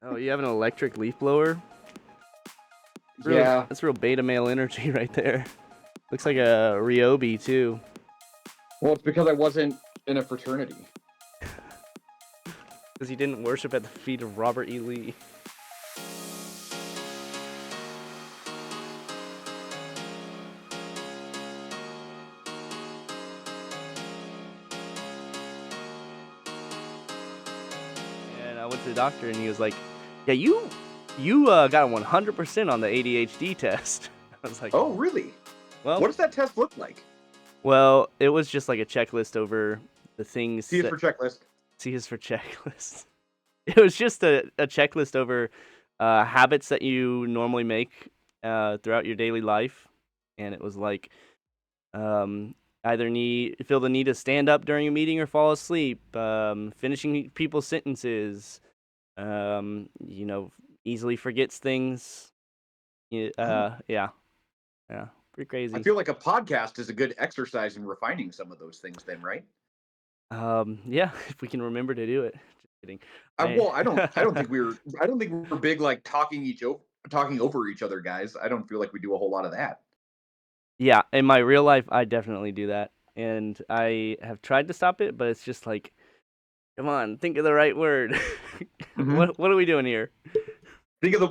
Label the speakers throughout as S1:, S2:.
S1: Oh, you have an electric leaf blower?
S2: Yeah.
S1: That's real beta male energy right there. Looks like a Ryobi too.
S2: Well, it's because I wasn't in a fraternity.
S1: Because he didn't worship at the feet of Robert E. Lee. And I went to the doctor and he was like, yeah, you got 100% on the ADHD test. I was like,
S2: Oh, really?
S1: well,
S2: What does that test look like?
S1: well, it was just like a checklist over the things.
S2: C is for checklist.
S1: C is for checklist. It was just a checklist over habits that you normally make throughout your daily life, and it was like either feel the need to stand up during a meeting or fall asleep, finishing people's sentences, easily forgets things. Yeah, pretty crazy.
S2: I feel like a podcast is a good exercise in refining some of those things then, right?
S1: Yeah, if we can remember to do it. Just kidding.
S2: Well, I don't think we're big like talking over each other, guys. I don't feel like we do a whole lot of that.
S1: Yeah, in my real life, I definitely do that, and I have tried to stop it, but it's just like, come on, think of the right word.
S2: Mm-hmm.
S1: What are we doing here?
S2: Think of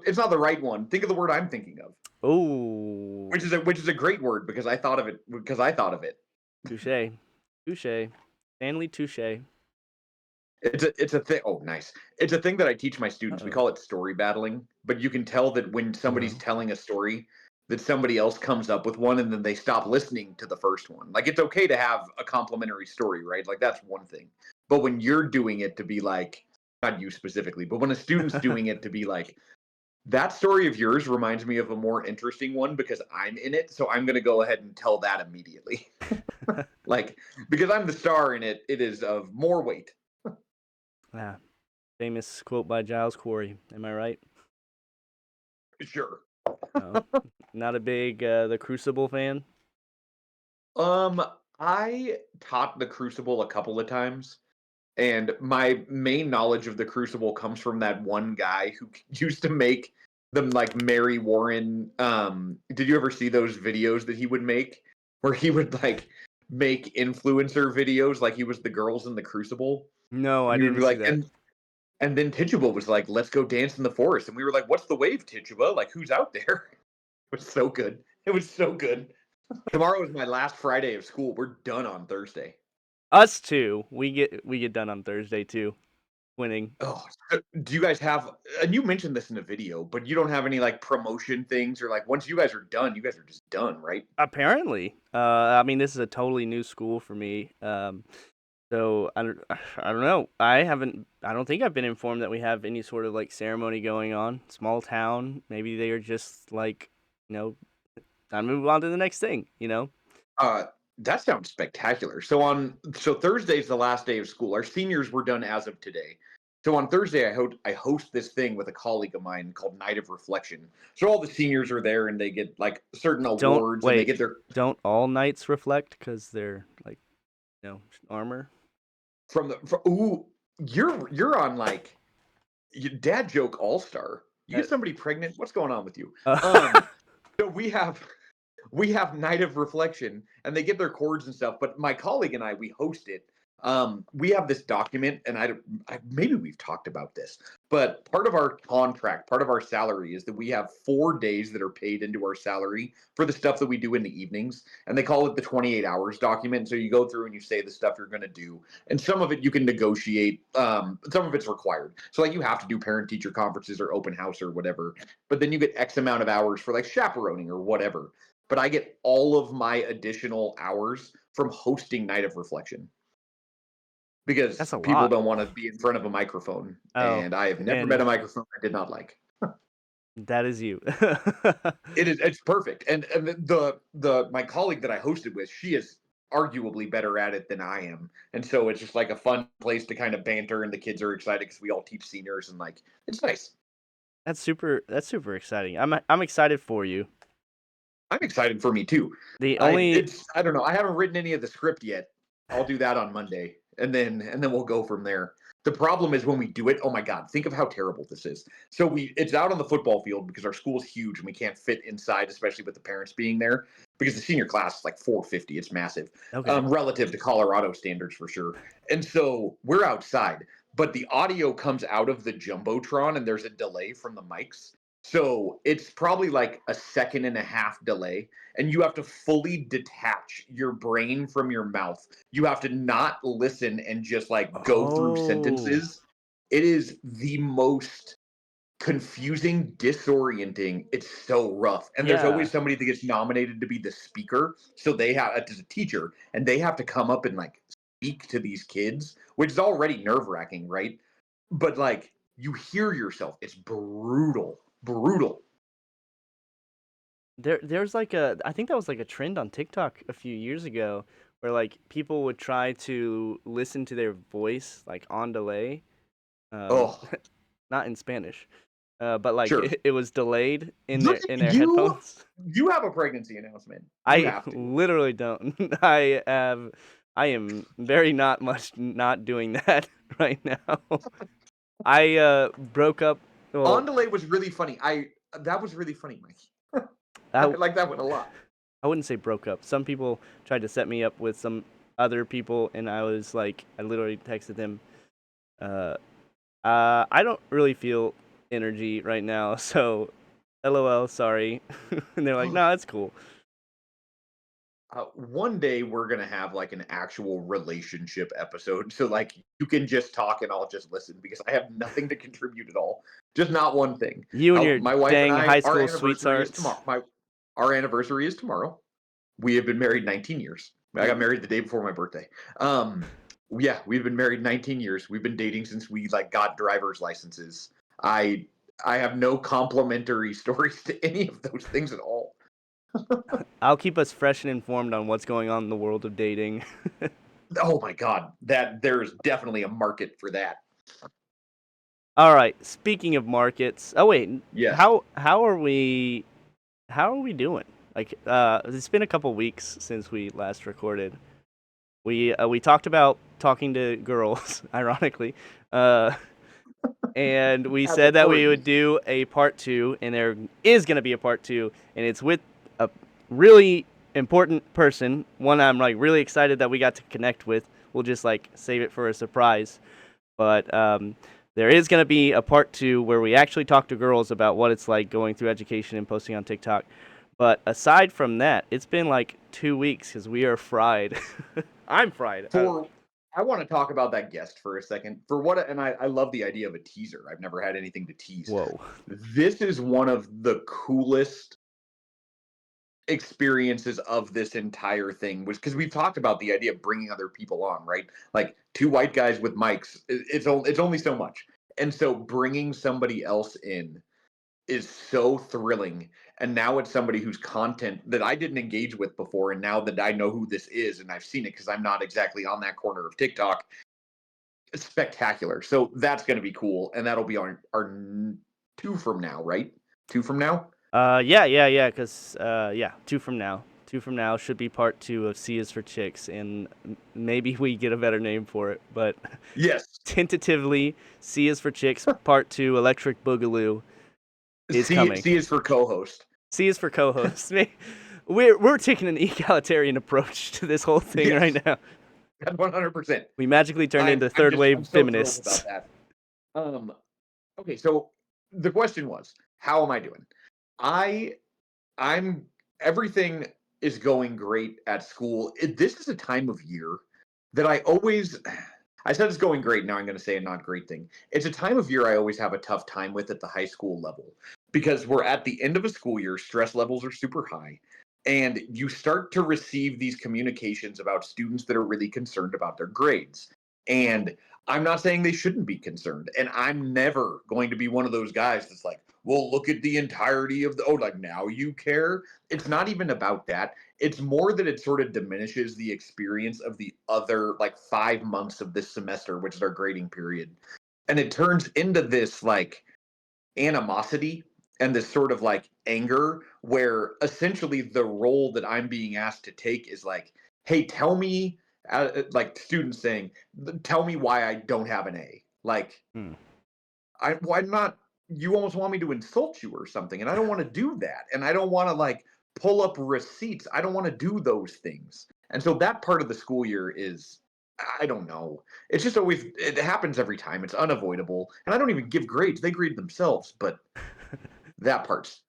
S2: it's not the right one. Think of the word I'm thinking of.
S1: Oh,
S2: Which is a great word because I thought of it.
S1: touche, Stanley touche.
S2: It's a thing. Oh, nice. It's a thing that I teach my students. We
S1: Uh-oh.
S2: call it story battling. But you can tell that when somebody's telling a story, that somebody else comes up with one, and then they stop listening to the first one. Like it's okay to have a complimentary story, right? Like that's one thing. But when you're doing it to be like, not you specifically, but when a student's doing it to be like, that story of yours reminds me of a more interesting one because I'm in it, so I'm going to go ahead and tell that immediately. Like because I'm the star in it, it is of more weight.
S1: Yeah, famous quote by Giles Corey. Am I right?
S2: Sure.
S1: No, not a big The Crucible fan.
S2: I taught the Crucible a couple of times, and my main knowledge of the Crucible comes from that one guy who used to make them like Mary Warren. Did you ever see those videos that he would make where he would like make influencer videos like he was the girls in the Crucible?
S1: No,
S2: And
S1: I
S2: he would be
S1: didn't see
S2: like,
S1: that.
S2: and then Tituba was like, "Let's go dance in the forest," and we were like, "What's the wave, Tituba? Like, who's out there?" It was so good. It was so good. Tomorrow is my last Friday of school. We're done on Thursday.
S1: Us too. We get done on Thursday too. Winning.
S2: Oh, so do you guys have? And you mentioned this in the video, but you don't have any like promotion things or like once you guys are done, you guys are just done, right?
S1: Apparently, I mean, this is a totally new school for me. So I don't know. I don't think I've been informed that we have any sort of like ceremony going on. Small town. Maybe they are just like, you know, time to move on to the next thing.
S2: Uh, that sounds spectacular. So Thursday's the last day of school. Our seniors were done as of today. So on Thursday, I host this thing with a colleague of mine called Night of Reflection. So all the seniors are there and they get like certain
S1: Don't
S2: awards and they
S1: wait.
S2: get their
S1: Don't all knights reflect because they're like, armor?
S2: ooh, you're on like dad joke all star. You
S1: Uh,
S2: get somebody pregnant? What's going on with you?
S1: uh,
S2: Um, so we have Night of Reflection, and they get their chords and stuff. But my colleague and I, we host it. We have this document, and maybe we've talked about this, but part of our contract, part of our salary is that we have 4 days that are paid into our salary for the stuff that we do in the evenings, and they call it the 28 hours document. So you go through and you say the stuff you're going to do, and some of it you can negotiate. Some of it's required. So like you have to do parent-teacher conferences or open house or whatever, but then you get X amount of hours for like chaperoning or whatever. But I get all of my additional hours from hosting Night of Reflection
S1: that's
S2: because
S1: a
S2: people
S1: lot.
S2: don't want to be in front of a microphone,
S1: Oh,
S2: and I have never met
S1: and
S2: a microphone I did not like.
S1: that is you.
S2: It's perfect, and the my colleague that I hosted with, she is arguably better at it than I am, and so it's just like a fun place to kind of banter, and the kids are excited because we all teach seniors, and like it's nice.
S1: That's super exciting. I'm excited for you.
S2: I'm excited for me too.
S1: The only
S2: I don't know. I haven't written any of the script yet. I'll do that on Monday, and then we'll go from there. The problem is when we do it, oh my God, think of how terrible this is. So it's out on the football field because our school is huge and we can't fit inside, especially with the parents being there. Because the senior class is like 450, it's massive,
S1: Okay.
S2: relative to Colorado standards for sure. And so we're outside, but the audio comes out of the jumbotron and there's a delay from the mics. So it's probably like a second and a half delay, and you have to fully detach your brain from your mouth. You have to not listen and just like go through
S1: Oh,
S2: sentences. It is the most confusing, disorienting. It's so rough. And there's
S1: yeah.
S2: always somebody that gets nominated to be the speaker. So they have, as a teacher, and they have to come up and like speak to these kids, which is already nerve wracking, right? But like you hear yourself. It's brutal, brutal.
S1: There's like I think that was like a trend on TikTok a few years ago where like people would try to listen to their voice like on delay. Um,
S2: Oh,
S1: not in Spanish. But like
S2: sure.
S1: it was delayed
S2: Look
S1: in
S2: at
S1: their
S2: you.
S1: headphones.
S2: You have a pregnancy announcement. You
S1: I
S2: have to.
S1: literally don't. I am very not much not doing that right now. I broke up.
S2: On
S1: Well,
S2: delay was really funny. That was really funny, Mike. I
S1: I
S2: like that one a lot.
S1: I wouldn't say broke up. Some people tried to set me up with some other people, and I was like, I literally texted them, uh, I don't really feel energy right now, so LOL, sorry. And they're like, no, it's cool.
S2: One day we're gonna have like an actual relationship episode, so like you can just talk and I'll just listen because I have nothing to contribute at all. Just not one thing.
S1: You and your
S2: My wife and
S1: dang
S2: I,
S1: high
S2: our
S1: school
S2: anniversary is
S1: sweethearts.
S2: tomorrow. Our anniversary is tomorrow. We have been married 19 years. I got
S1: Ooh.
S2: married the day before my birthday. Um, yeah, we've been married 19 years. We've been dating since we like got driver's licenses. I I have no complimentary stories to any of those things at all.
S1: I'll keep us fresh and informed on what's going on in the world of dating.
S2: Oh my god, that there's definitely a market for that.
S1: All right, speaking of markets. Oh wait,
S2: Yes.
S1: how are we doing? Like it's been a couple weeks since we last recorded. We talked about talking to girls, ironically. Uh and we
S2: As
S1: said that we
S2: important.
S1: would do a part 2, and there is going to be a part 2, and it's with a really important person, one I'm like really excited that we got to connect with. We'll just like save it for a surprise. But there is going to be a part 2 where we actually talk to girls about what it's like going through education and posting on TikTok. But aside from that, it's been like 2 weeks because we are fried. I'm fried.
S2: For I want to talk about that guest for a second. For what and I love the idea of a teaser. I've never had anything to tease.
S1: Whoa.
S2: This is one of the coolest experiences of this entire thing was because we've talked about the idea of bringing other people on, right? Like two white guys with mics, it's only so much, and so bringing somebody else in is so thrilling. And now it's somebody whose content that I didn't engage with before, and now that I know who this is and I've seen it because I'm not exactly on that corner of TikTok, it's spectacular. So that's going to be cool, and that'll be our 2 from now, right? 2 from now.
S1: Yeah, because, yeah, 2 from now. 2 from now should be part 2 of C is for Chicks, and maybe we get a better name for it, but
S2: Yes.
S1: tentatively, C is for Chicks, part 2, Electric Boogaloo, is coming.
S2: C is for co-host.
S1: C is for co-host. We're taking an egalitarian approach to this whole thing
S2: Yes,
S1: right now.
S2: 100%.
S1: We magically turned into third
S2: I'm
S1: wave
S2: so thrilled about
S1: feminists.
S2: that. Um, okay, so the question was, how am I doing? I I'm everything is going great at school. This is a time of year that I said it's going great. Now I'm going to say a not great thing. It's a time of year I always have a tough time with at the high school level because we're at the end of a school year. Stress levels are super high. And you start to receive these communications about students that are really concerned about their grades. And I'm not saying they shouldn't be concerned. And I'm never going to be one of those guys that's like, well, look at the entirety of like now you care. It's not even about that. It's more that it sort of diminishes the experience of the other like 5 months of this semester, which is our grading period. And it turns into this like animosity and this sort of like anger where essentially the role that I'm being asked to take is like, hey, tell me, like students saying, tell me why I don't have an A. Like,
S1: Hmm.
S2: why not? You almost want me to insult you or something, and I don't want to do that, and I don't want to like pull up receipts. I don't want to do those things, and so that part of the school year is, I don't know. It's just always, it happens every time. It's unavoidable, and I don't even give grades. They grade themselves, but that part's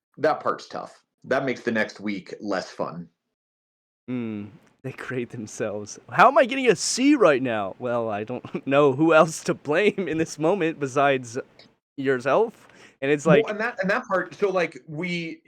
S2: tough. That makes the next week less fun.
S1: Hmm. They grade themselves. How am I getting a C right now? Well, I don't know who else to blame in this moment besides yourself. And it's
S2: Well,
S1: like,
S2: and that part, so like we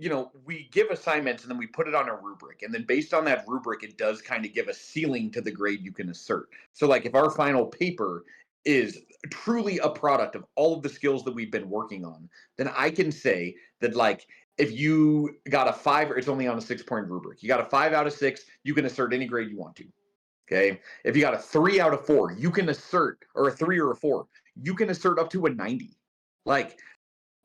S2: give assignments and then we put it on a rubric, and then based on that rubric, it does kind of give a ceiling to the grade you can assert. So like if our final paper is truly a product of all of the skills that we've been working on, then I can say that like if you got a 5, or it's only on a 6-point rubric, you got a 5 out of 6, you can assert any grade you want to. Okay. If you got a 3 out of 4, you can assert, or a 3 or a 4, you can assert up to a 90. Like,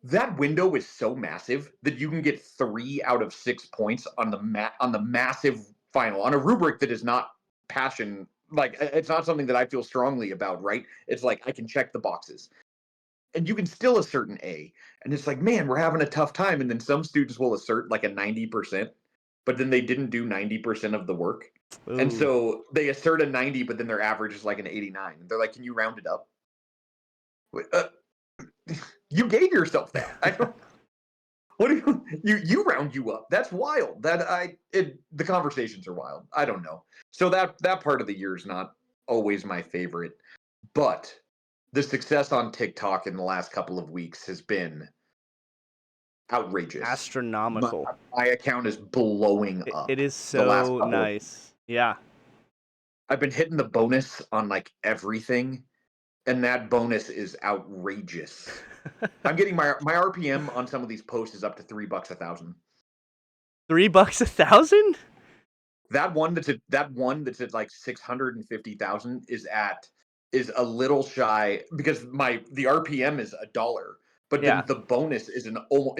S2: that window is so massive that you can get 3 out of 6 points on the massive final on a rubric that is not passion, like it's not something that I feel strongly about, right? It's like I can check the boxes. And you can still assert an A. And it's like, man, we're having a tough time. And then some students will assert like a 90%, but then they didn't do 90% of the work. And
S1: ooh,
S2: so they assert a 90, but then their average is like an 89. They're like, can you round it up? Uh, you gave yourself that. I don't. What do you round you up? That's wild. The conversations are wild. I don't know. So that part of the year is not always my favorite, but the success on TikTok in the last couple of weeks has been outrageous. My,
S1: astronomical.
S2: my account is blowing
S1: It
S2: up
S1: is
S2: the last
S1: so
S2: couple of.
S1: nice. Yeah.
S2: I've been hitting the bonus on like everything, and that bonus is outrageous. I'm getting my RPM on some of these posts is up to $3 a thousand.
S1: $3 a thousand?
S2: That one that's at like 650,000 is a little shy because the RPM is $1, but then
S1: Yeah.
S2: the bonus is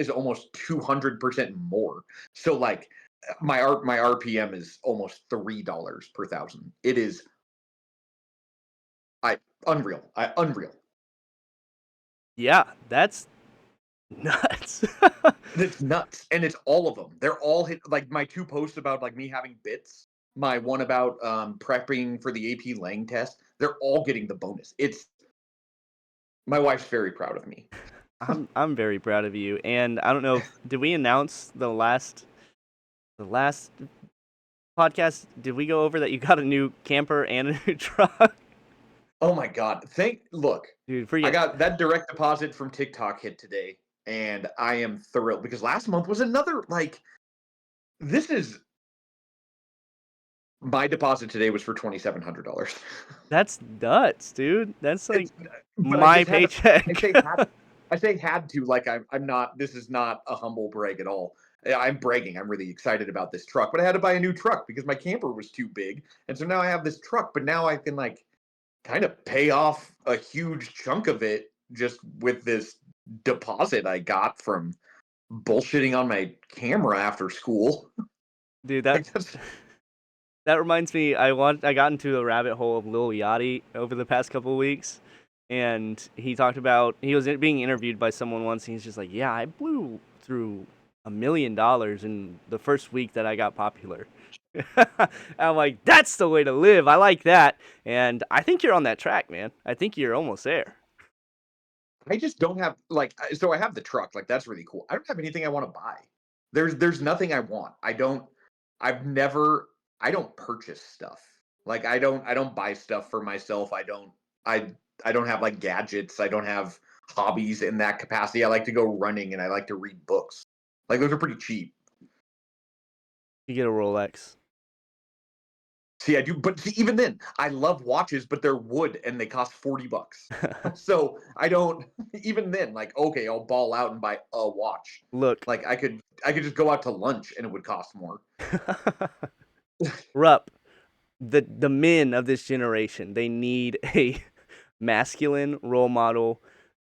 S2: almost 200% more. So like my RPM is almost $3 per thousand. It is I unreal.
S1: Yeah. That's nuts.
S2: It's nuts, and it's all of them. They're all hit, like my 2 posts about like me having bits, my one about prepping for the AP Lang test. They're all getting the bonus. It's My wife's very proud of me.
S1: I'm very proud of you. And I don't know if did we announce the last podcast? Did we go over that you got a new camper and a new truck?
S2: Oh my god! Look,
S1: Dude,
S2: I
S1: forget.
S2: got that direct deposit from TikTok hit today, and I am thrilled because last month was another like this is my deposit today was for $2,700.
S1: That's nuts, dude. That's like
S2: It's but I
S1: my
S2: just had to. I
S1: paycheck.
S2: say had. I say had to, like I'm not. This is not a humble brag at all. I'm bragging. I'm really excited about this truck, but I had to buy a new truck because my camper was too big, and so now I have this truck. But now I can like kind of pay off a huge chunk of it just with this deposit I got from bullshitting on my camera after school.
S1: Dude, that
S2: Like that's
S1: that reminds me. I got into a rabbit hole of Lil Yachty over the past couple of weeks, and he talked about he was being interviewed by someone once. And he's just like, "Yeah, I blew through $1 million in the first week that I got popular." I'm like, "That's the way to live. I like that." And I think you're on that track, man. I think you're almost there.
S2: I just don't have like so I have the truck, like that's really cool. I don't have anything I want to buy. There's nothing I want. I've never I don't purchase stuff. Like I don't buy stuff for myself. I I don't have like gadgets. I don't have hobbies in that capacity. I like to go running and I like to read books. Like those are pretty cheap.
S1: You get a Rolex.
S2: See, I do, but see, even then, I love watches, but they're wood and they cost $40. So I don't. Even then, like, okay, I'll ball out and buy a watch.
S1: Look,
S2: Like I could just go out to lunch and it would cost more.
S1: Rupp, the men of this generation, they need a masculine role model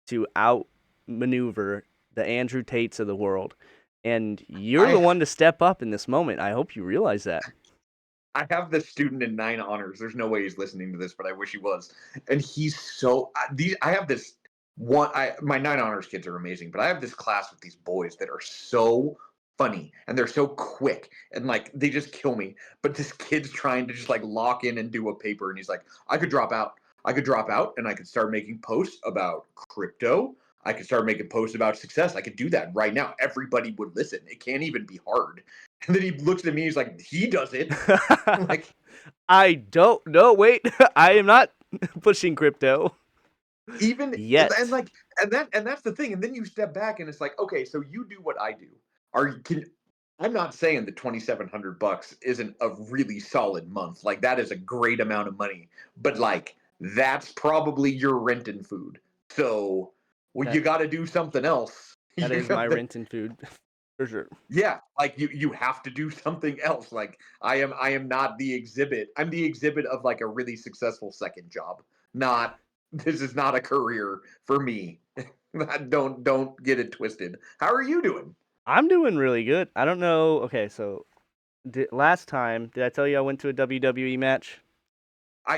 S1: to outmaneuver the Andrew Tates of the world. And you're the
S2: I
S1: one to step up in this moment. I hope you realize that.
S2: I have this student in 9 honors. There's no way he's listening to this, but I wish he was. And he's so these. I have this one. My 9 honors kids are amazing, but I have this class with these boys that are so funny and they're so quick and like they just kill me. But this kid's trying to just like lock in and do a paper, and he's like, I could drop out. I could drop out, and I could start making posts about crypto. I could start making posts about success. I could do that right now. Everybody would listen. It can't even be hard. And then he looks at me. He's like, he does it. I'm like,
S1: I don't know. Wait, I am not pushing crypto
S2: even and
S1: yet.
S2: like and that's the thing. And then you step back and it's like, okay, so you do what I do. I'm not saying that $2,700 isn't a really solid month. Like that is a great amount of money, but like that's probably your rent and food. So well,
S1: That
S2: you got to do something else.
S1: that
S2: You're
S1: is my
S2: gonna,
S1: rent and food for sure.
S2: yeah, like you have to do something else. Like I am not the exhibit. I'm the exhibit of like a really successful second job. Not this is not a career for me. Don't get it twisted. How are you doing?
S1: I'm doing really good. I don't know. Okay, so last time did I tell you I went to a WWE match?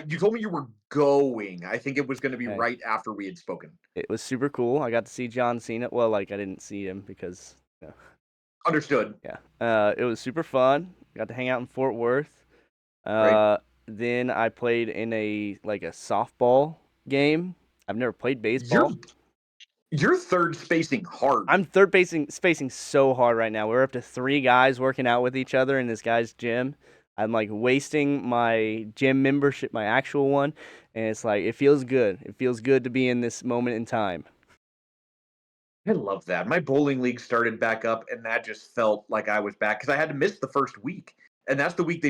S2: You told me you were going. I think it was going to be
S1: Okay,
S2: right after we had spoken.
S1: it was super cool. I got to see John Cena. Well, like I didn't see him because, you know,
S2: Understood.
S1: yeah. It was super fun. Got to hang out in Fort Worth.
S2: Right?
S1: Then I played in a softball game. I've never played
S2: You're
S1: baseball.
S2: you're third spacing hard.
S1: I'm spacing so hard right now. We're up to 3 guys working out with each other in this guy's gym. I'm like wasting my gym membership, my actual one, and it's like it feels good. It feels good to be in this moment in time.
S2: I love that. My bowling league started back up, and that just felt like I was back because I had to miss the first week, and that's the week they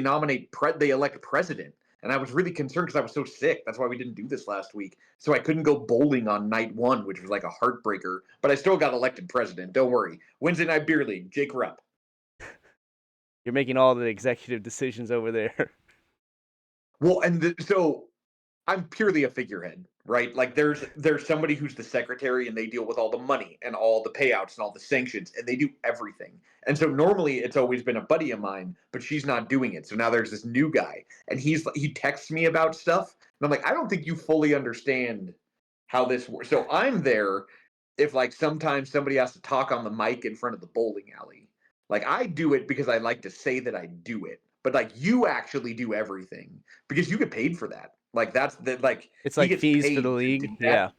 S2: elect president, and I was really concerned because I was so sick. That's why we didn't do this last week, so I couldn't go bowling on night one, which was like a heartbreaker. But I still got elected president. Don't worry. Wednesday night beer league, Jake Rupp.
S1: You're making all the executive decisions over there.
S2: Well, so I'm purely a figurehead, right? Like there's somebody who's the secretary and they deal with all the money and all the payouts and all the sanctions and they do everything. And so normally it's always been a buddy of mine, but she's not doing it. So now there's this new guy and he texts me about stuff and I'm like, I don't think you fully understand how this works. So I'm there if like sometimes somebody has to talk on the mic in front of the bowling alley. Like I do it because I like to say that I do it. But like you actually do everything because you get paid for that. Like that's the like
S1: It's
S2: he
S1: like
S2: gets
S1: fees for the
S2: paid to do
S1: league.
S2: that.
S1: Yeah.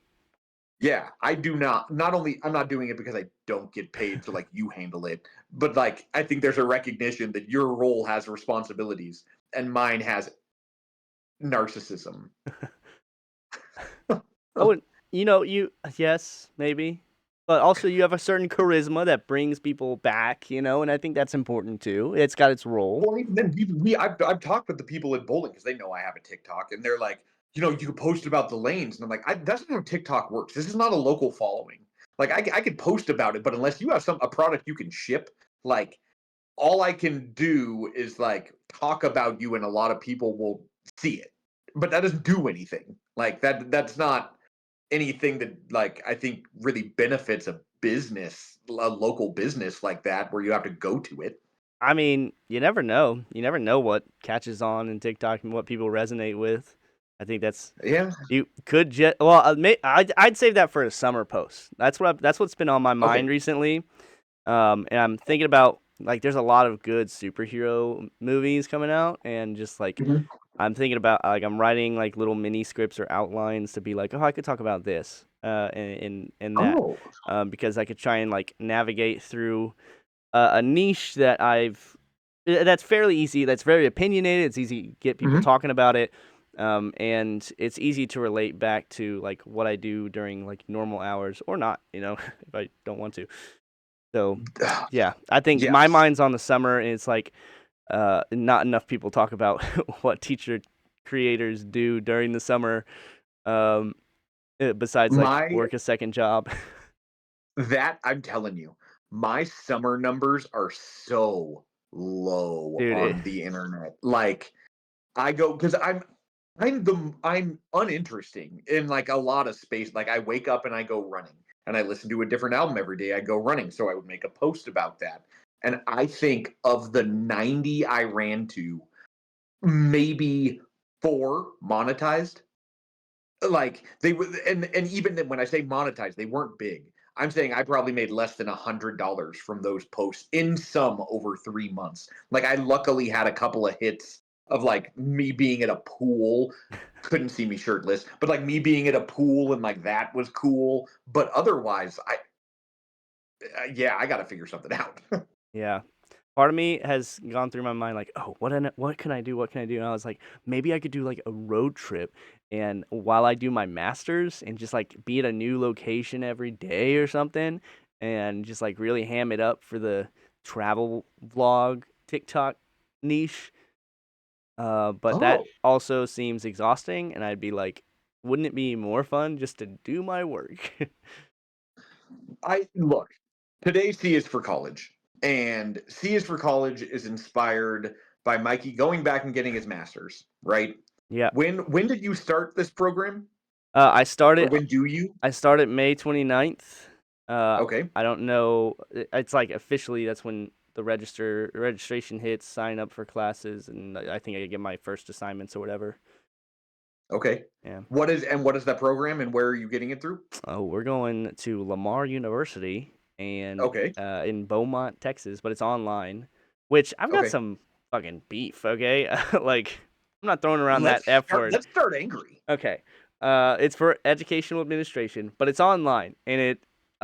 S2: Yeah, I do not. Not only I'm not doing it because I don't get paid, so like you handle it, but like I think there's a recognition that your role has responsibilities and mine has narcissism.
S1: Oh, and yes, maybe. But also you have a certain charisma that brings people back, and I think that's important too. It's got its role.
S2: Well, even then, I've talked with the people at bowling because they know I have a TikTok, and they're like, you could post about the lanes, and I'm like, that's not how TikTok works. This is not a local following. Like, I could post about it, but unless you have a product you can ship, like, all I can do is like talk about you, and a lot of people will see it, but that doesn't do anything. Like that's not anything that like I think really benefits a local business like that, where you have to go to it.
S1: I mean, you never know. You never know what catches on in TikTok and what people resonate with. I think
S2: Yeah.
S1: you could just well, I'd save that for a summer post. That's what's been on my mind
S2: Okay.
S1: recently. And I'm thinking about like there's a lot of good superhero movies coming out, and just like
S2: Mhm.
S1: I'm thinking about like I'm writing like little mini scripts or outlines to be like, oh, I could talk about this, and that,
S2: Oh.
S1: because I could try and like navigate through a niche that's fairly easy, that's very opinionated. It's easy to get people
S2: Mhm.
S1: talking about it, and it's easy to relate back to like what I do during like normal hours or not, if I don't want to. So, yeah, I think my
S2: Yes.
S1: mind's on the summer, and it's like not enough people talk about what teacher creators do during the summer, um, besides like
S2: My
S1: work a second job.
S2: that I'm telling you, my summer numbers are so low
S1: Dude,
S2: on the internet. Like I go because I'm uninteresting in like a lot of space. Like I wake up and I go running and I listen to a different album every day. I go running. So I would make a post about that. And I think of the 90 I ran to, maybe 4 monetized. Like, they were, and even then when I say monetized, they weren't big. I'm saying I probably made less than $100 from those posts in sum over 3 months. Like, I luckily had a couple of hits of, like, me being at a pool, couldn't see me shirtless, but, like, me being at a pool and, like, that was cool, but otherwise, yeah, I gotta figure something out.
S1: Yeah. Part of me has gone through my mind like, "Oh, what can I do? What can I do?" And I was like, "Maybe I could do, like, a road trip, and while I do my masters and just, like, be at a new location every day or something, and just, like, really ham it up for the travel vlog TikTok niche." But that
S2: Oh.
S1: also seems exhausting, and I'd be like, "Wouldn't it be more fun just to do my work?"
S2: I look, today C is for college, and C is for college is inspired by Mikey going back and getting his master's, right?
S1: Yeah.
S2: When did you start this program?
S1: I
S2: Or
S1: started
S2: when do you?
S1: I started May 29th.
S2: Okay.
S1: I don't know. It's like officially that's when the registration hits, sign up for classes, and I think I get my first assignments or whatever.
S2: Okay.
S1: Yeah.
S2: What is that program and where are you getting it through?
S1: Oh, we're going to Lamar University and
S2: Okay.
S1: in Beaumont, Texas, but it's online. Which I've got
S2: Okay.
S1: some fucking beef. Okay, like I'm not throwing around that
S2: Let's
S1: F
S2: start
S1: word.
S2: let's start angry.
S1: Okay. It's for educational administration, but it's online, and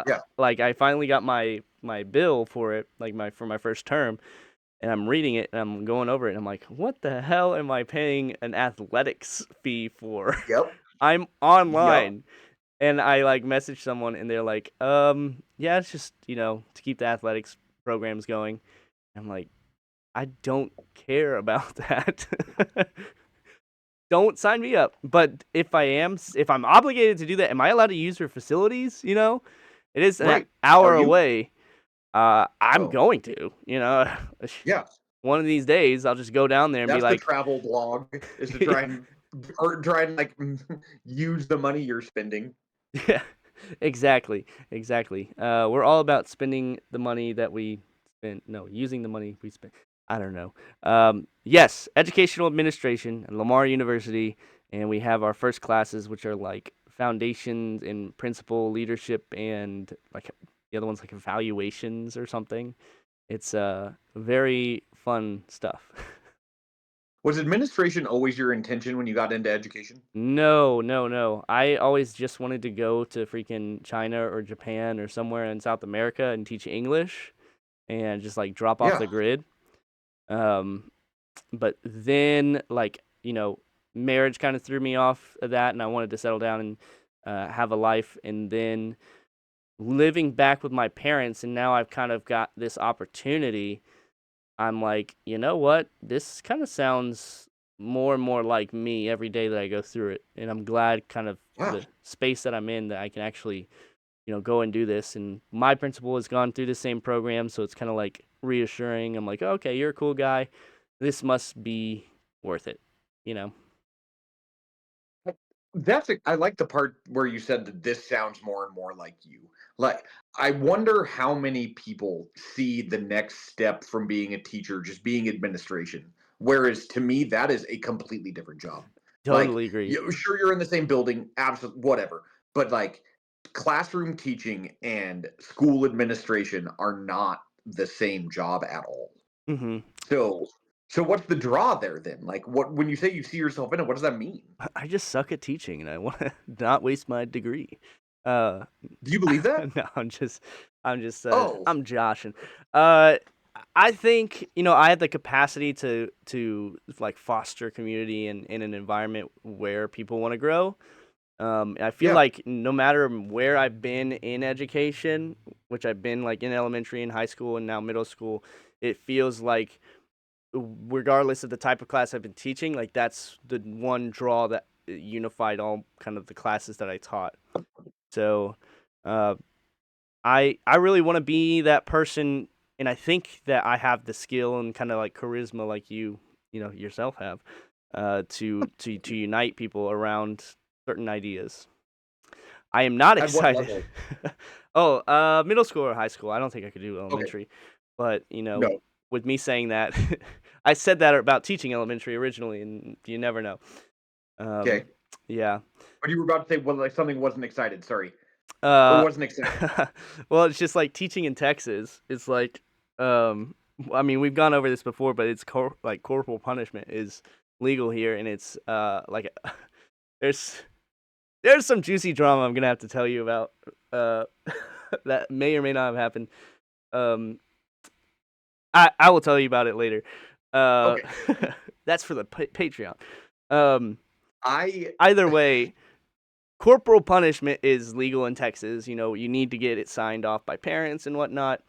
S2: Yeah.
S1: like I finally got my bill for it, like my first term, and I'm reading it and I'm going over it, and I'm like, what the hell am I paying an athletics fee for?
S2: Yep.
S1: I'm
S2: Yep.
S1: online, and I like message someone, and they're like, yeah, it's just to keep the athletics programs going. I'm like, I don't care about that. Don't sign me up. But if I'm obligated to do that, am I allowed to use your facilities? It is an
S2: Right. Are
S1: hour
S2: you?
S1: away. I'm
S2: Oh.
S1: going to.
S2: Yeah.
S1: One of these days I'll just go down there and be
S2: That's the
S1: like,
S2: travel blog, is to try and or try and like use the money you're spending.
S1: yeah, exactly, exactly. We're all about spending the money that we spend. No, using the money we spend. I don't know. Yes, educational administration at Lamar University, and we have our first classes, which are like foundations in principal leadership, and like the other one's like evaluations or something. It's very fun stuff.
S2: Was administration always your intention when you got into education?
S1: No, no, no. I always just wanted to go to freaking China or Japan or somewhere in South America and teach English and just like drop off
S2: Yeah.
S1: the grid. Um, but then marriage kind of threw me off of that, and I wanted to settle down and have a life. And then living back with my parents, and now I've kind of got this opportunity. I'm like, you know what? This kind of sounds more and more like me every day that I go through it. And I'm glad kind of
S2: Wow.
S1: the space that I'm in that I can actually, go and do this. And my principal has gone through the same program, so it's kind of like reassuring. I'm like, okay, you're a cool guy. This must be worth it, you know?
S2: I like the part where you said that this sounds more and more like you. Like, I wonder how many people see the next step from being a teacher just being administration. Whereas to me, that is a completely different job. Like,
S1: Totally agree.
S2: sure, you're in the same building, absolutely, whatever. But like, classroom teaching and school administration are not the same job at all.
S1: hmm
S2: So, so what's the draw there then? Like, what when you say you see yourself in it, what does that mean?
S1: I just suck at teaching, and I want to not waste my degree. Uh,
S2: Do you believe that?
S1: no,
S2: Oh,
S1: I'm joshing. Uh, I think I have the capacity to like foster community and in an environment where people want to grow. I feel
S2: yeah.
S1: like no matter where I've been in education, which I've been like in elementary and high school and now middle school, it feels like regardless of the type of class I've been teaching, like that's the one draw that unified all kind of the classes that I taught. So, uh, I really want to be that person, and I think that I have the skill and kind of like charisma, like yourself have, to unite people around certain ideas. I am not
S2: At what
S1: excited.
S2: level?
S1: Oh, middle school or high school. I don't think I could do
S2: Okay.
S1: elementary, but
S2: No.
S1: with me saying that, I said that about teaching elementary originally, and you never know.
S2: Okay.
S1: Yeah.
S2: But you were about to say, well, like something wasn't excited. Sorry, or
S1: Uh,
S2: wasn't excited.
S1: well, it's just like teaching in Texas. It's like, I mean, we've gone over this before, but it's like corporal punishment is legal here, and it's like there's there's some juicy drama I'm gonna have to tell you about uh that may or may not have happened. Um, I will tell you about it later. Uh,
S2: Okay.
S1: that's for the Patreon. Um,
S2: I
S1: either way, corporal punishment is legal in Texas. You know, you need to get it signed off by parents and whatnot.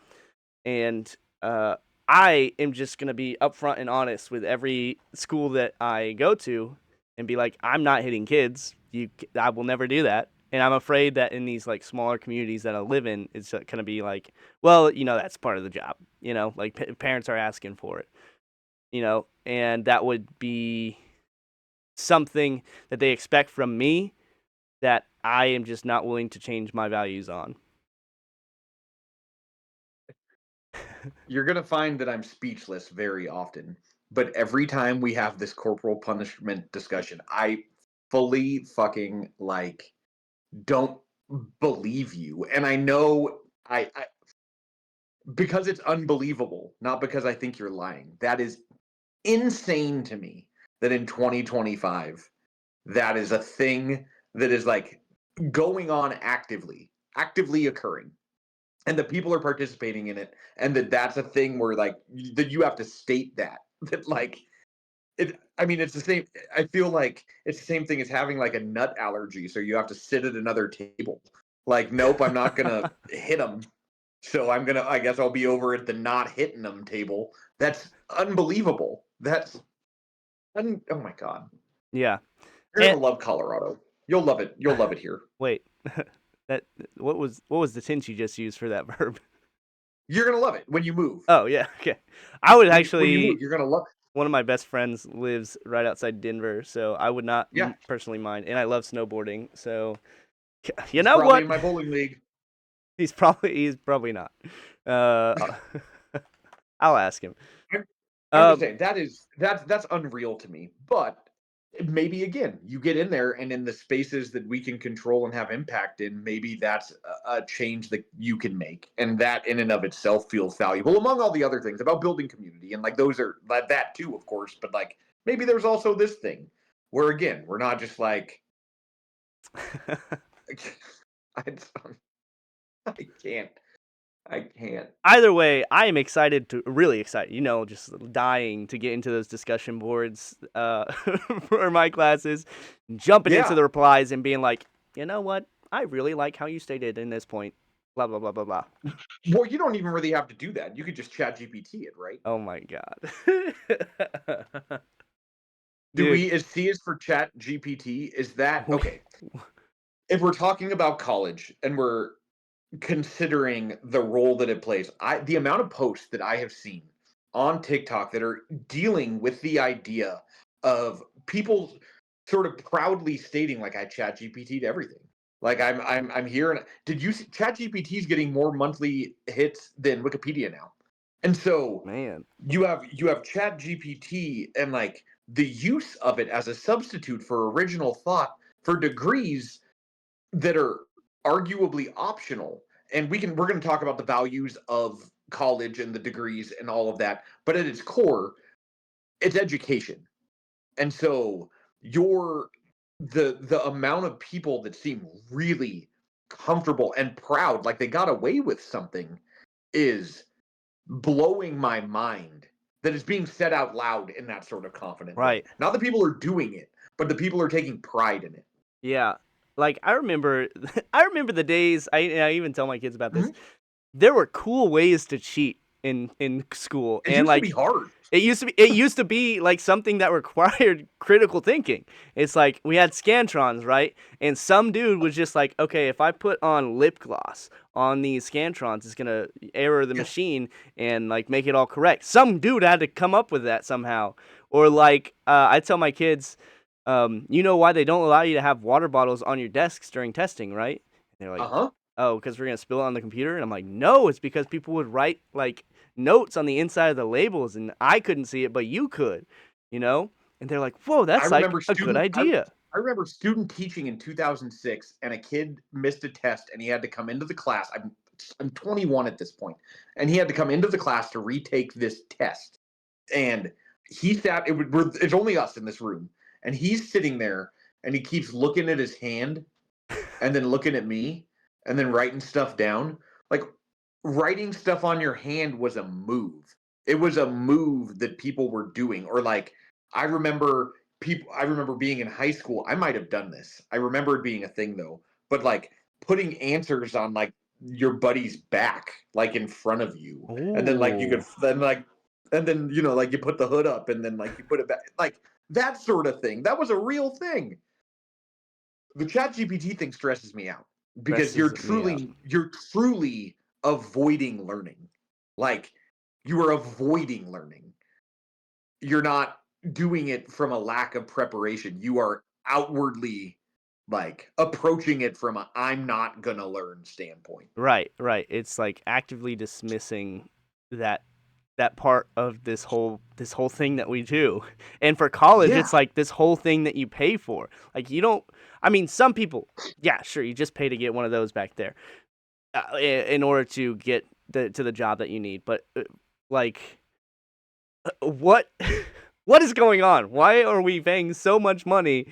S1: And uh, I am just gonna be upfront and honest with every school that I go to, and be like, I'm not hitting kids. I will never do that. And I'm afraid that in these like smaller communities that I live in, it's gonna be like, well, you know, that's part of the job. You know, like parents are asking for it. You know, and that would be something that they expect from me that I am just not willing to change my values on.
S2: You're gonna find that I'm speechless very often. But every time we have this corporal punishment discussion, I fully fucking like don't believe you. And I know I because it's unbelievable, not because I think you're lying. That is insane to me that in 2025 that is a thing that is like going on actively occurring, and the people are participating in it, and that's a thing where like that you have to state that like it. I mean, it's the same. I feel like it's the same thing as having like a nut allergy, so you have to sit at another table. Like, nope, I'm not gonna hit them. So I guess I'll be over at the not hitting them table. That's unbelievable. Oh my God.
S1: Yeah.
S2: You're
S1: And
S2: gonna love Colorado. You'll love it. You'll love it here.
S1: wait, that what was the tense you just used for that verb?
S2: You're gonna love it when you move.
S1: Oh yeah, okay. I would
S2: When you move,
S1: actually.
S2: you're gonna love it.
S1: One of my best friends lives right outside Denver, so I would not
S2: Yeah,
S1: personally mind. And I love snowboarding, so you
S2: he's
S1: know
S2: probably
S1: what?
S2: in my bowling league.
S1: He's probably not. Uh, I'll ask him.
S2: I'm, I'm just
S1: Um,
S2: saying that's unreal to me. But maybe again, you get in there, and in the spaces that we can control and have impact in, maybe that's a change that you can make, and that in and of itself feels valuable. Among all the other things about building community, and like those are that too, of course. But like maybe there's also this thing where again, we're not just like I, I can't. I can't.
S1: either way, I am excited really excited. You know, just dying to get into those discussion boards for my classes, jumping into
S2: Yeah.
S1: the replies and being like, you know what? I really like how you stated in this point. Blah blah blah blah blah.
S2: Well, you don't even really have to do that. You could just Chat GPT it, right?
S1: Oh my god.
S2: Do
S1: Dude,
S2: we is C is for Chat GPT? Is that okay? If we're talking about college and we're considering the role that it plays, the amount of posts that I have seen on TikTok that are dealing with the idea of people sort of proudly stating like I Chat GPT'd everything. Like I'm here, and did you see Chat GPT is getting more monthly hits than Wikipedia now? And so
S1: man.
S2: you have Chat GPT, and like the use of it as a substitute for original thought for degrees that are arguably optional. And we're going to talk about the values of college and the degrees and all of that, but at its core it's education. And so your the amount of people that seem really comfortable and proud like they got away with something is blowing my mind, that is being said out loud in that sort of confident way.
S1: Right.
S2: Not the people are doing it, but the people are taking pride in it.
S1: Yeah. Like I remember I remember the days I even tell my kids about this.
S2: Mhm.
S1: There were cool ways to cheat in school,
S2: It
S1: and
S2: used to be
S1: like
S2: hard.
S1: it used to be like something that required critical thinking. It's like we had scantrons, right? And some dude was just like, okay, if I put on lip gloss on these scantrons, it's gonna error the
S2: Yeah.
S1: machine and like make it all correct. Some dude had to come up with that somehow. Or like I tell my kids, you know why they don't allow you to have water bottles on your desks during testing, right? And they're
S2: Uh
S1: like,
S2: huh.
S1: oh, because we're gonna spill it on the computer, and I'm like, no, it's because people would write like notes on the inside of the labels, and I couldn't see it, but you could, you know. And they're like, whoa,
S2: I
S1: that's like
S2: remember
S1: a good
S2: student I
S1: idea.
S2: I remember student teaching in 2006, and a kid missed a test, and he had to come into the class. I'm 21 at this point, and he had to come into the class to retake this test. And he sat. It's only us in this room, and he's sitting there, and he keeps looking at his hand, and then looking at me, and then writing stuff down. Like, writing stuff on your hand was a move. It was a move that people were doing. Or like, I remember being in high school. I might have done this. I remember it being a thing though. But like putting answers on like your buddy's back, like in front of you. And then like you could
S1: Oh,
S2: then like and then like you put the hood up and then like you put it back. Like that sort of thing. That was a real thing. The Chat GPT thing stresses me out because
S1: stresses me out.
S2: you're truly avoiding learning. Like, you are avoiding learning. You're not doing it from a lack of preparation. You are outwardly like approaching it from a I'm not gonna learn standpoint.
S1: Right, right. It's like actively dismissing that that part of this whole thing that we do. And for college,
S2: Yeah.
S1: it's like this whole thing that you pay for. Like you don't I mean, some people, yeah, sure, you just pay to get one of those back there in order to get to the job that you need. But like what what is going on? Why are we paying so much money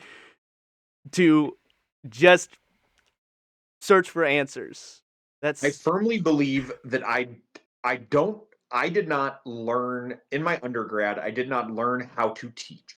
S1: to just search for answers?
S2: I
S1: That's
S2: firmly believe that I don't I did not learn in my undergrad, I did not learn how to teach.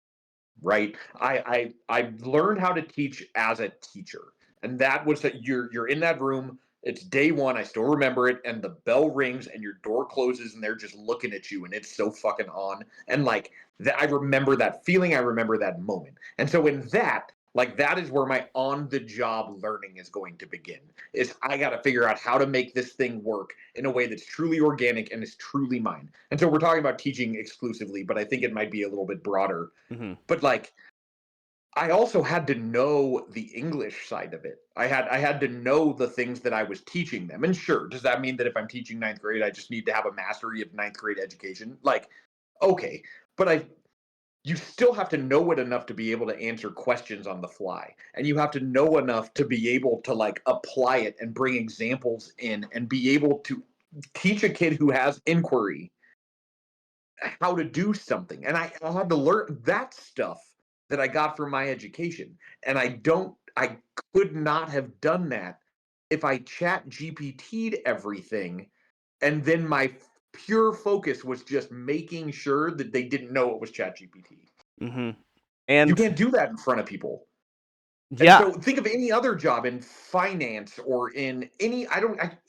S2: Right? I learned how to teach as a teacher, and that was that you're in that room. It's day one. I still remember it, and the bell rings, and your door closes, and they're just looking at you, and it's so fucking on. And like that, I remember that feeling. I remember that moment. And so in that, like that is where my on the job learning is going to begin. Is I got to figure out how to make this thing work in a way that's truly organic and is truly mine. And so we're talking about teaching exclusively, but I think it might be a little bit broader.
S1: mhm.
S2: But like I also had to know the English side of it. I had to know the things that I was teaching them. And sure, does that mean that if I'm teaching ninth grade, I just need to have a mastery of ninth grade education? Like, okay, but you still have to know it enough to be able to answer questions on the fly, and you have to know enough to be able to like apply it and bring examples in and be able to teach a kid who has inquiry how to do something. And I had to learn that stuff that I got from my education. And I could not have done that if I Chat GPT'd everything and then my pure focus was just making sure that they didn't know it was Chat GPT.
S1: Mhm.
S2: You
S1: And
S2: can't do that in front of people. And
S1: yeah,
S2: so think of any other job in finance or in any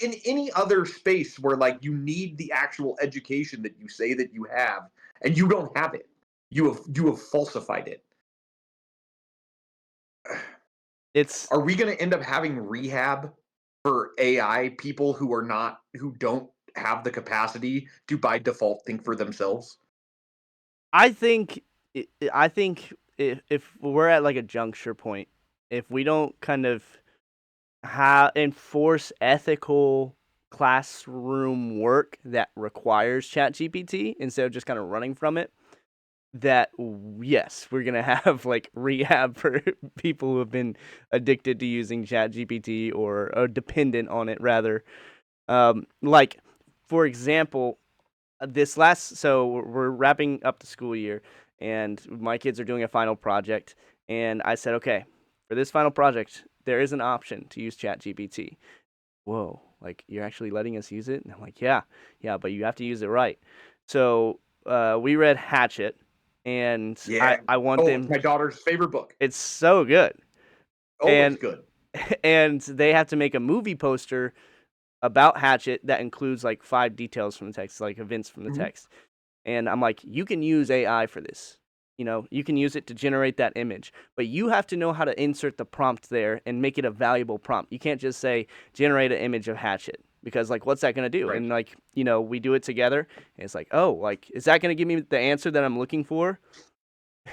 S2: in any other space where like you need the actual education that you say that you have and you don't have it. You have falsified it.
S1: it's
S2: Are we going to end up having rehab for AI people who don't have the capacity to by default think for themselves?
S1: I think I think if we're at like a juncture point, if we don't kind of enforce ethical classroom work that requires ChatGPT instead of just kind of running from it, that yes, we're gonna have like rehab for people who have been addicted to using ChatGPT or dependent on it rather. Like for example, this last so we're wrapping up the school year and my kids are doing a final project and I said, okay, for this final project, there is an option to use ChatGPT. Whoa, like you're actually letting us use it? And I'm like, yeah, yeah, but you have to use it right. So we read Hatchet, and I
S2: Yeah.
S1: I want
S2: Oh, it's
S1: them.
S2: my daughter's favorite book.
S1: It's so good,
S2: Oh, it's
S1: and
S2: good.
S1: and they have to make a movie poster about Hatchet that includes like 5 details from the text, like events from the
S2: Mhm.
S1: text. And I'm like, you can use AI for this. You know, you can use it to generate that image, but you have to know how to insert the prompt there and make it a valuable prompt. You can't just say generate an image of Hatchet because like what's that going to do?
S2: Right.
S1: And like, we do it together and it's like, "Oh, like is that going to give me the answer that I'm looking for?"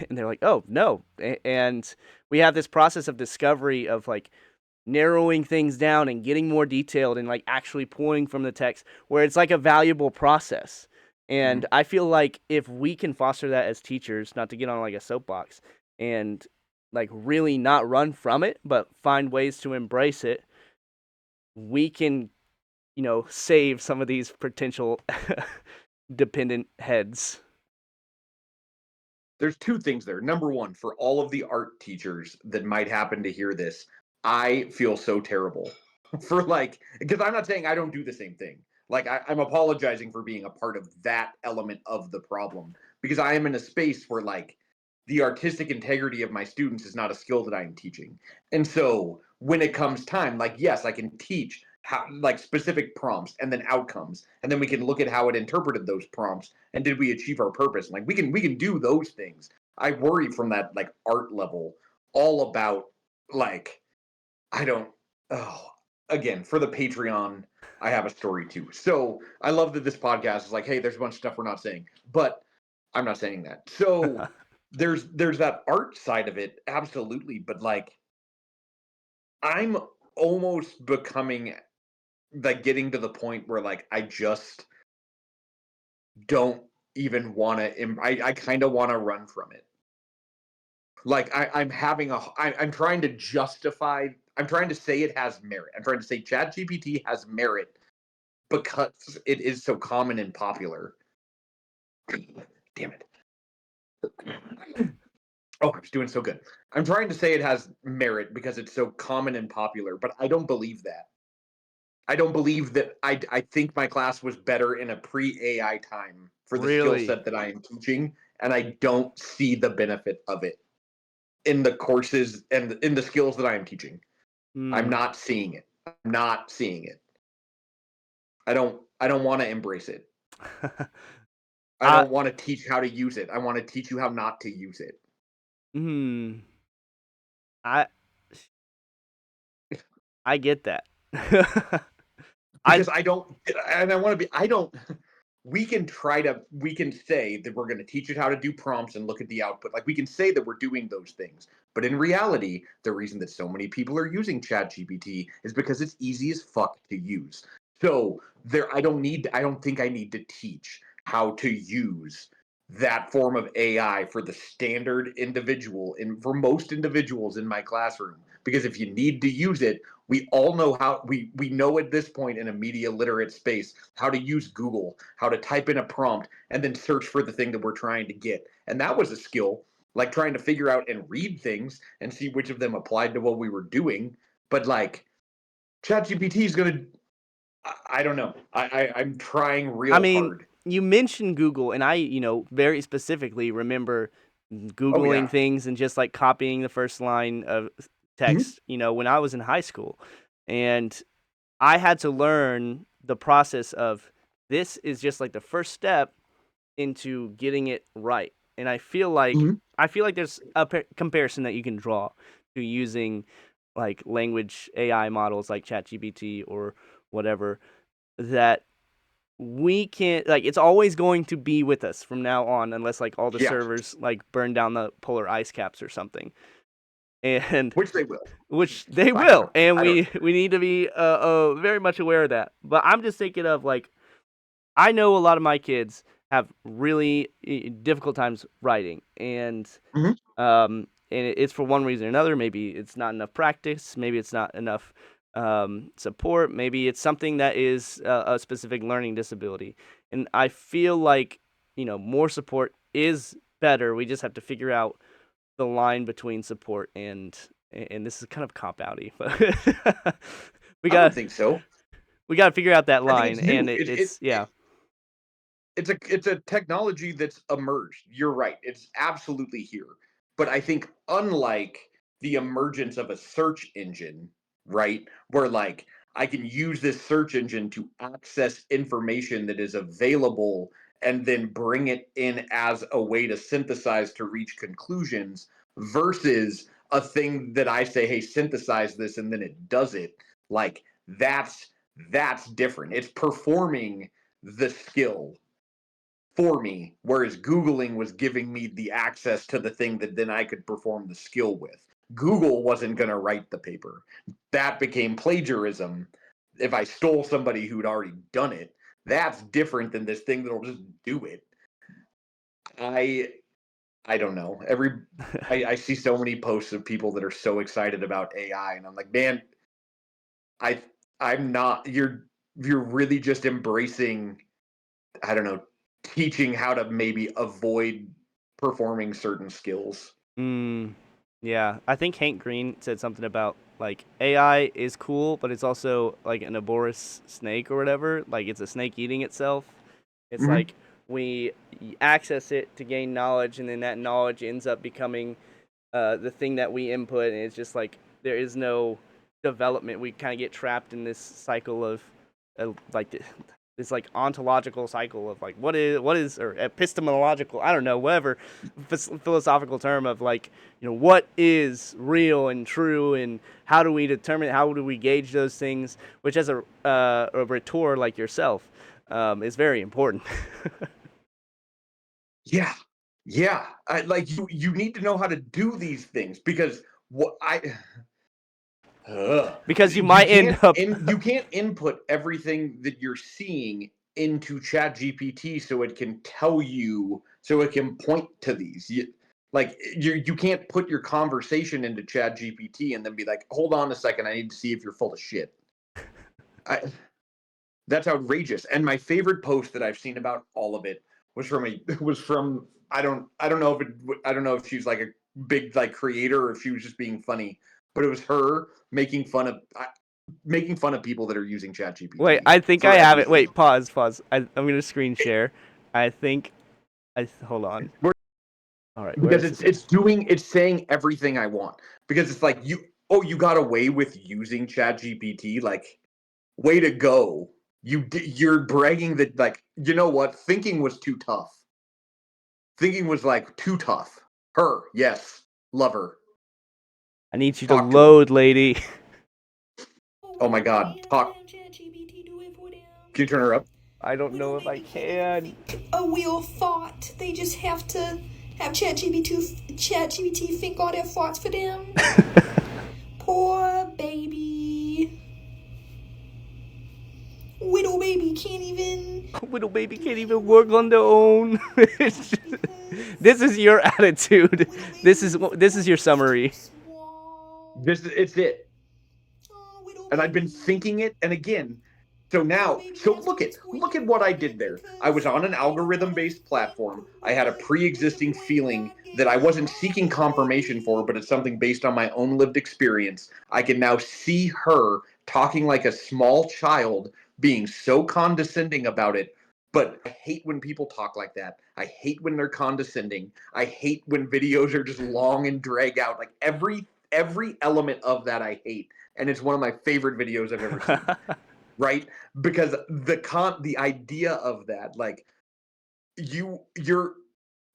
S1: And they're like, "Oh, no." And we have this process of discovery of like narrowing things down and getting more detailed and like actually pulling from the text where it's like a valuable process. And
S2: Mhm.
S1: I feel like if we can foster that as teachers, not to get on like a soapbox, and like really not run from it, but find ways to embrace it, we can, save some of these potential dependent heads.
S2: There's two things there. Number one, for all of the art teachers that might happen to hear this, I feel so terrible for like, because I'm not saying I don't do the same thing. Like, I'm apologizing for being a part of that element of the problem because I am in a space where, like, the artistic integrity of my students is not a skill that I am teaching. And so when it comes time, like, yes, I can teach how, like, specific prompts and then outcomes, and then we can look at how it interpreted those prompts and did we achieve our purpose. Like, we can do those things. I worry from that, like, art level all about, like, I don't, oh, again, for the Patreon, I have a story too. So I love that this podcast is like, hey, there's a bunch of stuff we're not saying, but I'm not saying that. So there's that art side of it, absolutely, but like I'm almost becoming, like, getting to the point where, like, I just don't even want to. I kind of want to run from it. Like, I'm having I'm trying to justify. I'm trying to say it has merit. I'm trying to say Chat GPT has merit because it is so common and popular. Damn it. Oh, I was doing so good. I'm trying to say it has merit because it's so common and popular, but I don't believe that. I don't believe that. I think my class was better in a pre-AI time for the skill
S1: Really?
S2: set that I am teaching, and I don't see the benefit of it in the courses and in the skills that I am teaching. I'm
S1: Hmm.
S2: not seeing it. I'm not seeing it. I don't want to embrace it. I
S1: I
S2: don't want to teach how to use it. I want to teach you how not to use it.
S1: hmm. I I get that. I
S2: Because I don't, and I want to be, I don't, we can say that we're going to teach it how to do prompts and look at the output. Like, we can say that we're doing those things. But in reality, the reason that so many people are using Chat GPT is because it's easy as fuck to use. So I don't think I need to teach how to use that form of AI for the standard individual and for most individuals in my classroom. Because if you need to use it, we all know how we know at this point in a media literate space how to use Google, how to type in a prompt and then search for the thing that we're trying to get. And that was a skill, like trying to figure out and read things and see which of them applied to what we were doing. But like ChatGPT is gonna, I don't know. I'm trying
S1: I
S2: real
S1: mean,
S2: hard.
S1: you mentioned Google, and I, very specifically remember
S2: Oh
S1: Googling
S2: yeah.
S1: things and just like copying the first line of
S2: Mhm.
S1: text, when I was in high school. And I had to learn the process of this is just like the first step into getting it right. And
S2: Mhm.
S1: I feel like there's a comparison that you can draw to using like language AI models like ChatGPT or whatever that we can't like it's always going to be with us from now on unless like all the
S2: Yeah,
S1: servers like burn down the polar ice caps or something. And
S2: which they will.
S1: which they
S2: I don't
S1: will,
S2: know.
S1: and
S2: I don't know.
S1: we need to be very much aware of that. But I'm just thinking of like I know a lot of my kids have really difficult times writing,
S2: Mhm.
S1: and it's for one reason or another. Maybe it's not enough practice. Maybe it's not enough support. Maybe it's something that is a specific learning disability. And I feel like more support is better. We just have to figure out the line between support and this is kind of cop outy, but we
S2: I don't
S1: got
S2: think so.
S1: we got to figure out that
S2: I think
S1: line,
S2: it's
S1: and
S2: new.
S1: it's yeah.
S2: It's a technology that's emerged. You're right. It's absolutely here. But I think unlike the emergence of a search engine, right, where like I can use this search engine to access information that is available and then bring it in as a way to synthesize to reach conclusions versus a thing that I say, hey, synthesize this and then it does it. Like that's different. It's performing the skill for me, whereas Googling was giving me the access to the thing that then I could perform the skill with. Google wasn't going to write the paper. That became plagiarism. If I stole somebody who'd already done it, that's different than this thing that'll just do it. I don't know. I see so many posts of people that are so excited about AI, and I'm like, man, I I'm not. You're really just embracing, I don't know, teaching how to maybe avoid performing certain skills.
S1: Yeah, I think Hank Green said something about like AI is cool, but it's also like an herbivorous snake or whatever. Like it's a snake eating itself. It's
S2: Mm-hmm.
S1: like we access it to gain knowledge, and then that knowledge ends up becoming the thing that we input, and it's just like there is no development. We kind of get trapped in this cycle of like this like ontological cycle of like what is or epistemological, I don't know, whatever philosophical term of like, what is real and true, and how do we determine, how do we gauge those things, which as a rhetor like yourself is very important.
S2: Yeah, yeah. Like you need to know how to do these things because what I
S1: Because you might end up
S2: you can't input everything that you're seeing into Chat GPT so it can tell you, so it can point to these. You can't put your conversation into Chat GPT and then be like, hold on a second, I need to see if you're full of shit. I, that's outrageous. And my favorite post that I've seen about all of it was from I don't know if I don't know if she's like a big like creator or if she was just being funny, but it was her making fun of people that are using
S1: Wait,
S2: ChatGPT
S1: I think
S2: for
S1: I have it.
S2: everything.
S1: Wait, pause. I'm gonna screen share. I think hold on. All right, where
S2: Because
S1: is this?
S2: it's saying everything I want. Because it's like you got away with using ChatGPT, like way to go. You're bragging that, like, you know what, thinking was too tough. Thinking was like too tough. Her, yes, love her.
S1: I need you to
S2: Talk to her.
S1: load, lady.
S3: Oh,
S2: Oh
S3: why
S2: my
S3: don't
S2: god,
S3: they
S2: talk.
S3: have ChatGPT do it for them?
S2: Can you turn her up?
S1: I don't know
S3: Little
S1: if I
S3: baby can't even
S1: can.
S3: think a real thought. They just have to have ChatGPT think all their thoughts for them. Poor baby. Little baby can't even
S1: Little baby
S3: do
S1: can't
S3: any
S1: even
S3: work
S1: work on
S3: on
S1: their
S3: their
S1: own.
S3: own
S1: This
S3: because
S1: is your attitude.
S3: little
S1: This is
S3: baby's
S1: this is your
S3: voice is too
S1: summary.
S3: small.
S2: It's it.
S3: Oh, little
S2: And I've been
S3: baby.
S2: thinking it, and again,
S3: Little baby
S2: so
S3: has to explain
S2: look at what I did
S3: everything
S2: there. I was
S3: because
S2: on an
S3: they don't want
S2: algorithm
S3: to
S2: based
S3: think
S2: platform. I
S3: with
S2: had a
S3: the
S2: pre-existing
S3: brain
S2: feeling
S3: God
S2: that
S3: gave
S2: I
S3: them.
S2: wasn't
S3: Oh,
S2: seeking
S3: little
S2: confirmation for,
S3: baby.
S2: but it's something based on my own lived experience. I can now see her talking like a small child, being so condescending about it. But I hate when people talk like that. I hate when they're condescending. I hate when videos are just long and drag out. Like every element of that I hate. And it's one of my favorite videos I've ever seen. Right? Because the idea of that, like, you you're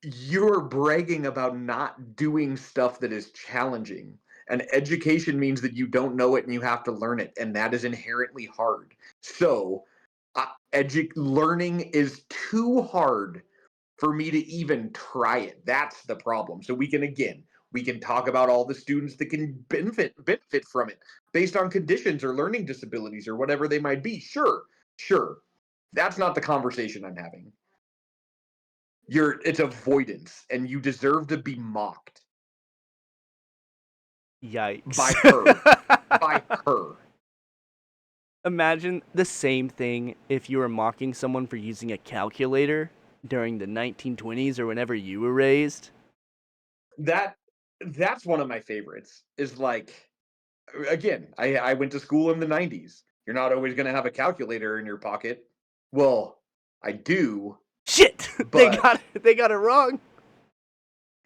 S2: you're bragging about not doing stuff that is challenging, and education means that you don't know it and you have to learn it, and that is inherently hard. So learning is too hard for me to even try it. That's the problem. So we can talk about all the students that can benefit from it based on conditions or learning disabilities or whatever they might be. Sure. That's not the conversation I'm having. It's avoidance, and you deserve to be mocked
S1: Yikes.
S2: by her. By her.
S1: Imagine the same thing if you were mocking someone for using a calculator during the 1920s or whenever you were raised.
S2: That that's one of my favorites. Is like, again, I went to school in the 90s. You're not always going to have a calculator in your pocket. Well, I do,
S1: Shit,
S2: but
S1: they got it wrong.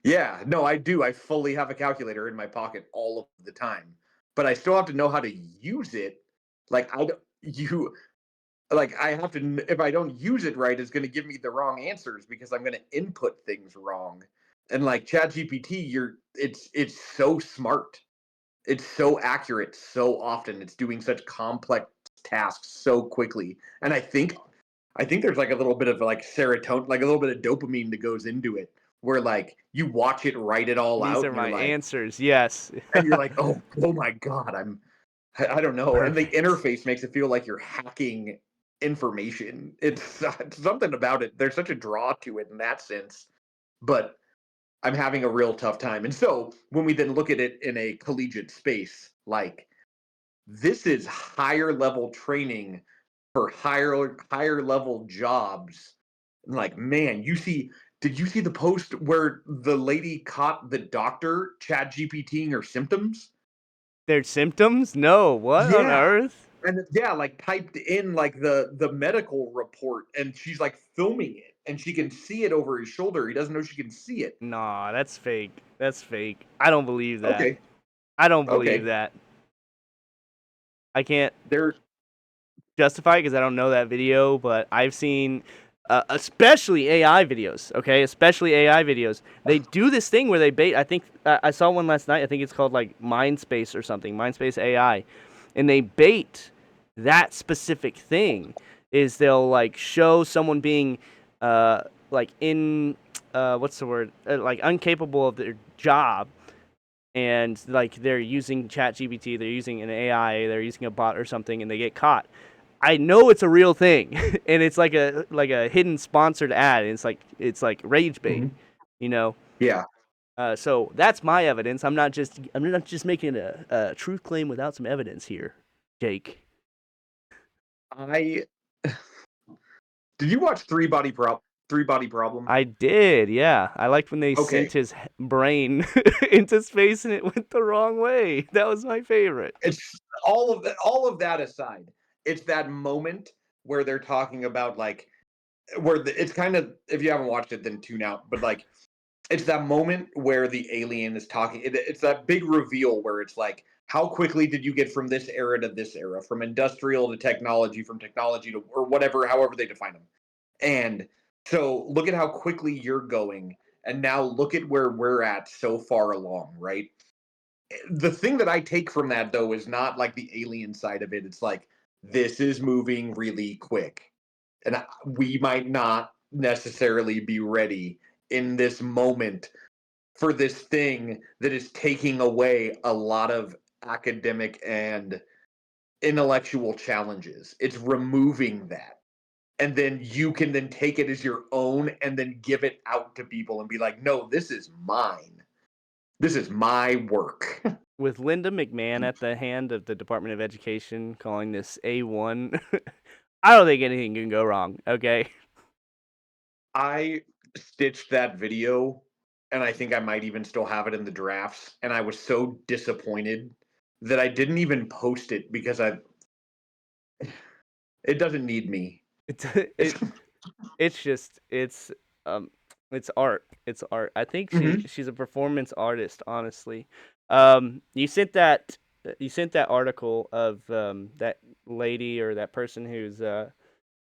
S2: yeah, no, I do. I fully have a calculator in my pocket all of the time, but I still have to know how to use it. Like, I don't, you like, I have to, if I don't use it right, it's going to give me the wrong answers because I'm going to input things wrong. And like ChatGPT, it's so smart. It's so accurate so often. It's doing such complex tasks so quickly. And I think there's like a little bit of like serotonin, like a little bit of dopamine that goes into it where like you watch it write it all
S1: These
S2: out,
S1: are
S2: and you're
S1: my
S2: like,
S1: answers. Yes.
S2: oh my god, I don't know, and the
S1: Perfect.
S2: interface makes it feel like you're hacking information. It's something about it. There's such a draw to it in that sense, but I'm having a real tough time. And so when we then look at it in a collegiate space, like this is higher level training for higher level jobs. Like, man, did you see the post where the lady caught the doctor Chat GPTing her symptoms?
S1: Their symptoms? No. What on
S2: Yeah.
S1: earth?
S2: And yeah, like typed in like the medical report, and she's like filming it, and she can see it over his shoulder. He doesn't know she can see it.
S1: Nah, that's fake. That's fake. I don't believe that.
S2: Okay.
S1: I don't believe
S2: Okay.
S1: that. I can't
S2: There
S1: justify it because I don't know that video, but I've seen, especially AI videos. Okay, especially AI videos. They do this thing where they bait. I think I saw one last night. I think it's called like Mindspace or something. Mindspace AI, and they bait that specific thing. Is they'll like show someone being, like in, what's the word? Like incapable of their job, and like they're using Chat GPT, they're using an AI, they're using a bot or something, and they get caught. I know it's a real thing, and it's like a hidden sponsored ad. And it's like rage bait,
S2: Mhm.
S1: you know.
S2: Yeah.
S1: So that's my evidence. I'm not just making a truth claim without some evidence here, Jake.
S2: I Did you watch Three Body Problem?
S1: I did, yeah. I liked when they
S2: Okay.
S1: sent his brain into space and it went the wrong way. That was my favorite.
S2: It's all of that aside. It's that moment where they're talking about like it's kind of, if you haven't watched it then tune out, but like it's that moment where the alien is talking. It's that big reveal where it's like, how quickly did you get from this era to this era, from industrial to technology, from technology to, or whatever, however they define them. And so look at how quickly you're going, and now look at where we're at so far along, right? The thing that I take from that though is not like the alien side of it. It's like this is moving really quick, and we might not necessarily be ready in this moment for this thing that is taking away a lot of academic and intellectual challenges. It's removing that. And then you can then take it as your own and then give it out to people and be like, no, this is mine. This is my work.
S1: With Linda McMahon at the hand of the Department of Education calling this A1, I don't think anything can go wrong, okay?
S2: I stitched that video, and I think I might even still have it in the drafts. And I was so disappointed that I didn't even post it because it doesn't need me.
S1: It's
S2: It's,
S1: it's just um it's art. It's art. I think
S2: Mhm.
S1: she's a performance artist, honestly. You sent that article of that lady or that person who's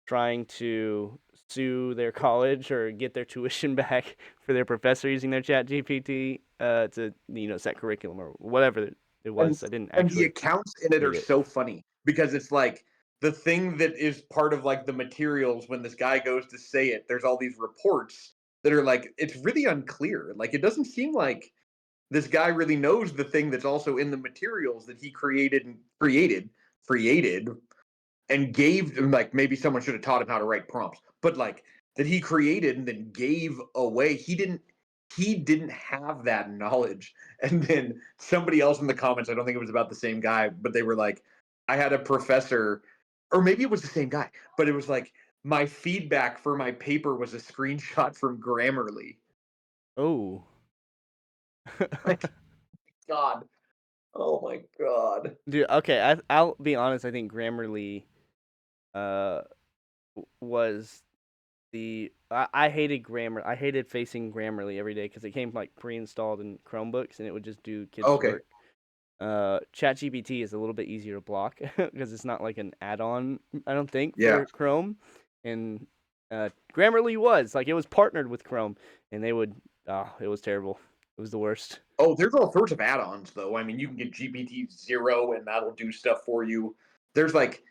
S1: trying to sue their college or get their tuition back for their professor using their Chat GPT to set curriculum or whatever it
S2: and
S1: was. I didn't
S2: and the
S1: actually
S2: accounts in it are
S1: read it.
S2: so funny because it's like the thing that is part of like the materials when this guy goes to say it, there's all these reports that are like it's really unclear. Like it doesn't seem like this guy really knows the thing that's also in the materials that he created and gave, like maybe someone should have taught him how to write prompts, but like that he created and then gave away. He didn't have that knowledge. And then somebody else in the comments, I don't think it was about the same guy, but they were like, I had a professor, or maybe it was the same guy, but it was like my feedback for my paper was a screenshot from Grammarly.
S1: Oh.
S2: Like, God. Oh my God.
S1: Dude, okay, I'll be honest. I think Grammarly uh was I hated Grammar. I hated facing Grammarly every day because it came like pre-installed in Chromebooks and it would just do kids'
S2: Okay.
S1: work. ChatGPT is a little bit easier to block because it's not like an add-on. I don't think
S2: Yeah.
S1: for Chrome, and Grammarly was like it was partnered with Chrome, and they would. Oh, it was terrible. It was the worst.
S2: Oh, there's all sorts of add-ons though. I mean, you can get GPT-0 and that'll do stuff for you. There's like,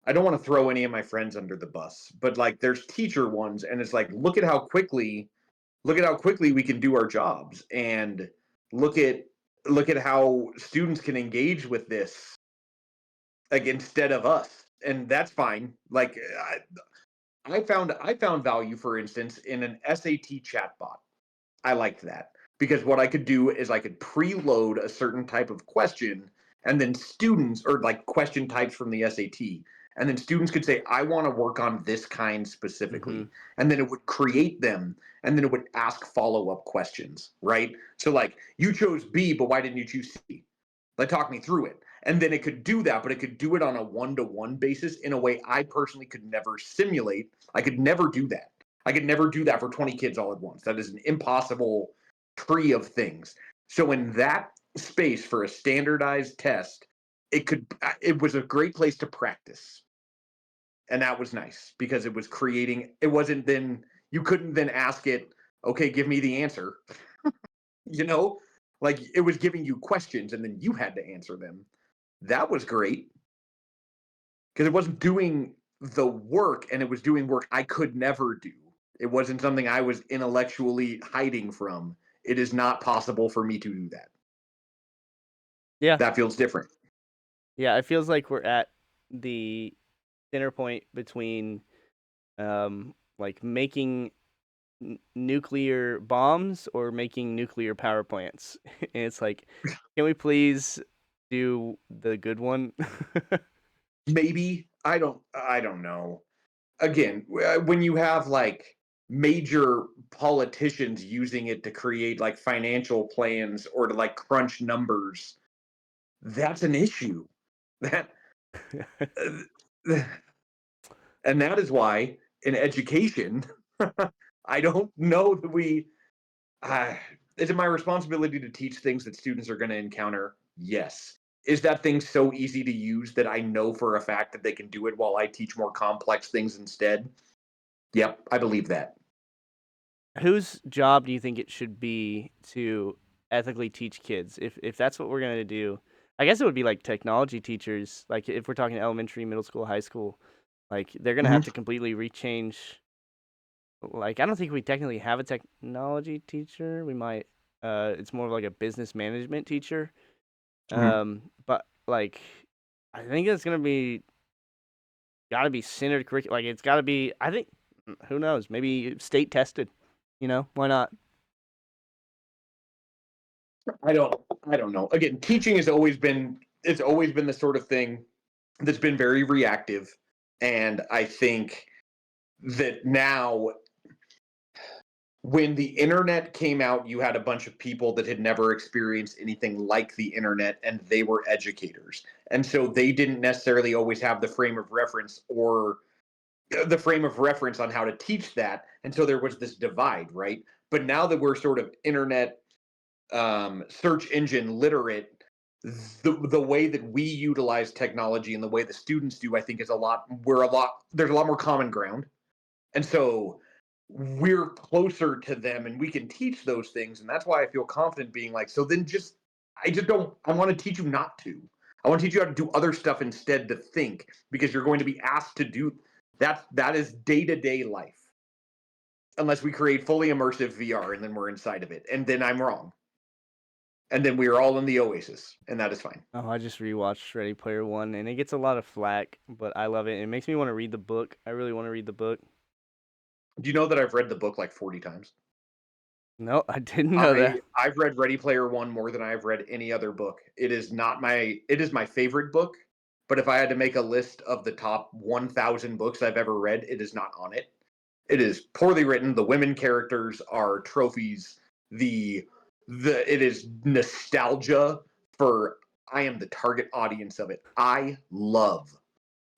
S2: I don't want to throw any of my friends under the bus, but like there's teacher ones, and it's like, look at how quickly look at how quickly we can do our jobs, and look at look at how students can engage with this, like, instead of us, and that's fine. Like, I found value, for instance, in an SAT chatbot. I liked that because what I could do is I could preload a certain type of question, and then students, or like question types from the SAT, and then students could say, I want to work on this kind specifically. And then it would create them, and then it would ask follow-up questions, right? So like, you chose B, but why didn't you choose C? Like, talk me through it. And then it could do that, but it could do it on a one-to-one basis in a way I personally could never simulate. I could never do that. I could never do that for 20 kids all at once. That is an impossible tree of things. So in that space for a standardized test, it was a great place to practice. And that was nice because it was creating, it wasn't then, you couldn't then ask it, okay, give me the answer. you know, like, it was giving you questions and then you had to answer them. That was great because it wasn't doing the work, and it was doing work I could never do. It wasn't something I was intellectually hiding from. It is not possible for me to do that.
S1: Yeah.
S2: That feels different.
S1: Yeah, it feels like we're at the center point between like making nuclear bombs or making nuclear power plants. And it's like, can we please do the good one?
S2: Maybe I don't know. Again, when you have like major politicians using it to create like financial plans or to like crunch numbers, that's an issue. That and that is why in education, I don't know that is it my responsibility to teach things that students are going to encounter? Yes. Is that thing so easy to use that I know for a fact that they can do it while I teach more complex things instead? Yep, I believe that.
S1: Whose job do you think it should be to ethically teach kids? If that's what we're gonna do, I guess it would be like technology teachers. Like if we're talking elementary, middle school, high school, like they're gonna have to completely rechange. Like I don't think we technically have a technology teacher. We might. It's more of like a business management teacher. But like, I think it's gonna be gotta be centered curriculum. Like it's gotta be. I think who knows? Maybe state tested. You know, why not?
S2: I don't know. Again, teaching has always been it's always been the sort of thing that's been very reactive, and I think that now, when the internet came out, you had a bunch of people that had never experienced anything like the internet, and they were educators. And so they didn't necessarily always have the frame of reference or the frame of reference on how to teach that. And so there was this divide, right? But now that we're sort of internet search engine literate, the way that we utilize technology and the way the students do, I think, is there's a lot more common ground. And so we're closer to them and we can teach those things. And that's why I feel confident being like, so then I want to teach you not to. I want to teach you how to do other stuff instead, to think, because you're going to be asked to do that is day-to-day life. Unless we create fully immersive VR and then we're inside of it. And then I'm wrong. And then we are all in the Oasis, and that is fine.
S1: Oh, I just rewatched Ready Player One, and it gets a lot of flack, but I love it. It makes me want to read the book. I really want to read the book.
S2: Do you know that I've read the book like 40 times?
S1: No, I didn't know that.
S2: I've read Ready Player One more than I've read any other book. It is my favorite book, but if I had to make a list of the top 1,000 books I've ever read, it is not on it. It is poorly written. The women characters are trophies. It is nostalgia for, I am the target audience of it. I love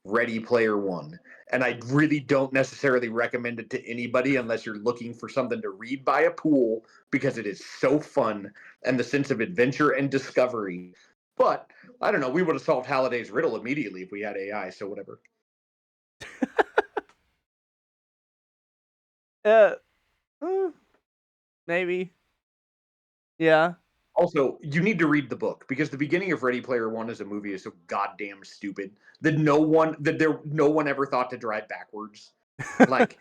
S2: Ready Player One. And I really don't necessarily recommend it to anybody unless you're looking for something to read by a pool, because it is so fun and the sense of adventure and discovery. But I don't know, we would have solved Halliday's riddle immediately if we had AI, so whatever.
S1: Maybe. Yeah.
S2: Also, you need to read the book, because the beginning of Ready Player One as a movie is so goddamn stupid that no one ever thought to drive backwards. Like,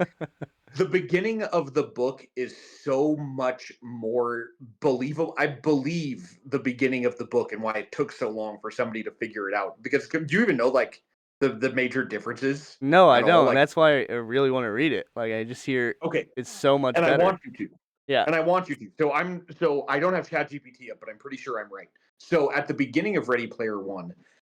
S2: The beginning of the book is so much more believable. I believe the beginning of the book and why it took so long for somebody to figure it out. Because do you even know like the major differences
S1: No, I
S2: at all?
S1: don't.
S2: Like,
S1: That's why I really want to read it. Like, I just hear
S2: okay,
S1: it's so much
S2: and I
S1: better.
S2: want you to.
S1: Yeah.
S2: And I want you to. So I don't have Chat GPT up, but I'm pretty sure I'm right. So at the beginning of Ready Player One,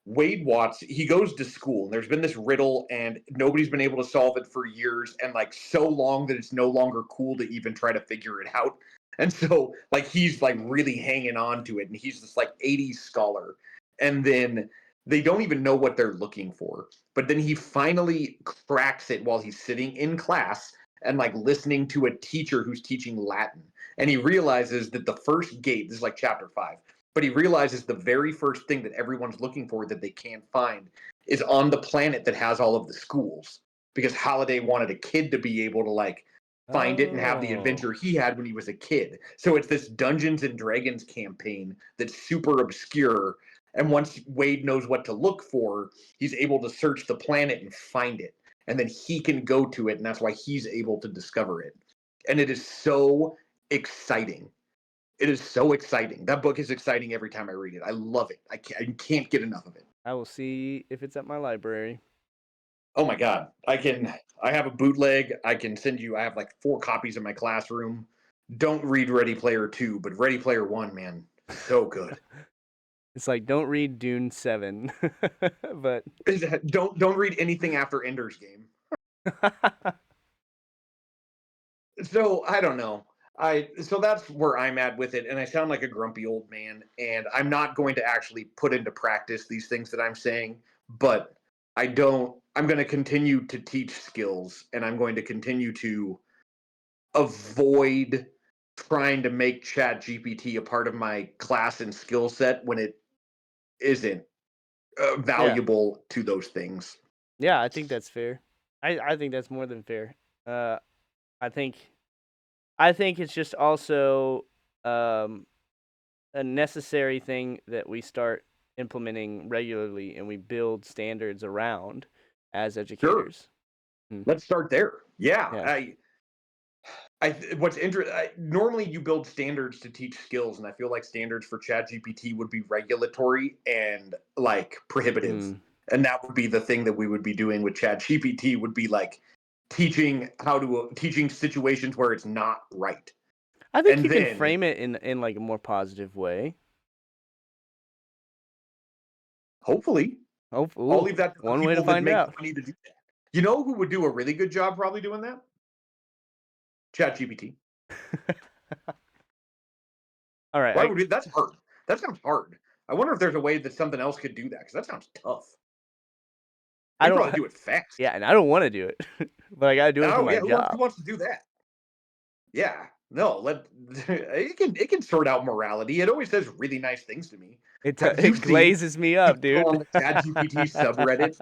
S2: Wade Watts, he goes to school and there's been this riddle and nobody's been able to solve it for years and like so long that it's no longer cool to even try to figure it out. And so like he's like really hanging on to it and he's this like 80s scholar. And then they don't even know what they're looking for. But then he finally cracks it while he's sitting in class and like listening to a teacher who's teaching Latin. And he realizes that the first gate, this is like chapter 5, but he realizes the very first thing that everyone's looking for that they can't find is on the planet that has all of the schools. Because Halliday wanted a kid to be able to like find it and have the
S1: Oh.
S2: adventure he had when he was a kid. So it's this Dungeons and Dragons campaign that's super obscure. And once Wade knows what to look for, he's able to search the planet and find it. And then he can go to it, and that's why he's able to discover it. And it is so exciting. It is so exciting. That book is exciting every time I read it. I love it. I can't get enough of it.
S1: I will see if it's at my library.
S2: Oh my god. I have a bootleg. I can send you I have like 4 copies in my classroom. Don't read Ready Player 2, but Ready Player 1, man, so good.
S1: It's like, don't read Dune 7. But
S2: Don't read anything after Ender's Game. So, I don't know. So that's where I'm at with it, and I sound like a grumpy old man, and I'm not going to actually put into practice these things that I'm saying, but I'm going to continue to teach skills, and I'm going to continue to avoid trying to make Chat GPT a part of my class and skill set when it isn't
S1: yeah.
S2: valuable to those things.
S1: Yeah, I think that's fair. I think that's more than fair. I think it's just also a necessary thing that we start implementing regularly and we build standards around as
S2: Sure.
S1: educators.
S2: Let's start there. Yeah.
S1: Yeah.
S2: What's interesting, normally you build standards to teach skills, and I feel like standards for Chat GPT would be regulatory and like prohibitive.
S1: Mm.
S2: And that would be the thing that we would be doing with Chat GPT would be like teaching situations where it's not right.
S1: I think
S2: And
S1: you can
S2: then
S1: frame it in like a more positive way.
S2: hopefully
S1: Oh,
S2: I'll leave that to the
S1: one way to
S2: people that
S1: find
S2: make
S1: out.
S2: money to do that. You know who would do a really good job probably doing that? Chat GPT.
S1: All right.
S2: Why would we? That's hard. That sounds hard. I wonder if there's a way that something else could do that because that sounds tough.
S1: I
S2: They
S1: don't.
S2: probably do it fast.
S1: Yeah, and I don't want to do it, but I gotta do it for
S2: Oh
S1: my
S2: yeah,
S1: job.
S2: who wants to do that? Yeah, no, it can sort out morality. It always says really nice things to me.
S1: It
S2: Have you
S1: it
S2: seen
S1: glazes me up,
S2: people
S1: dude.
S2: on the Chat GPT subreddit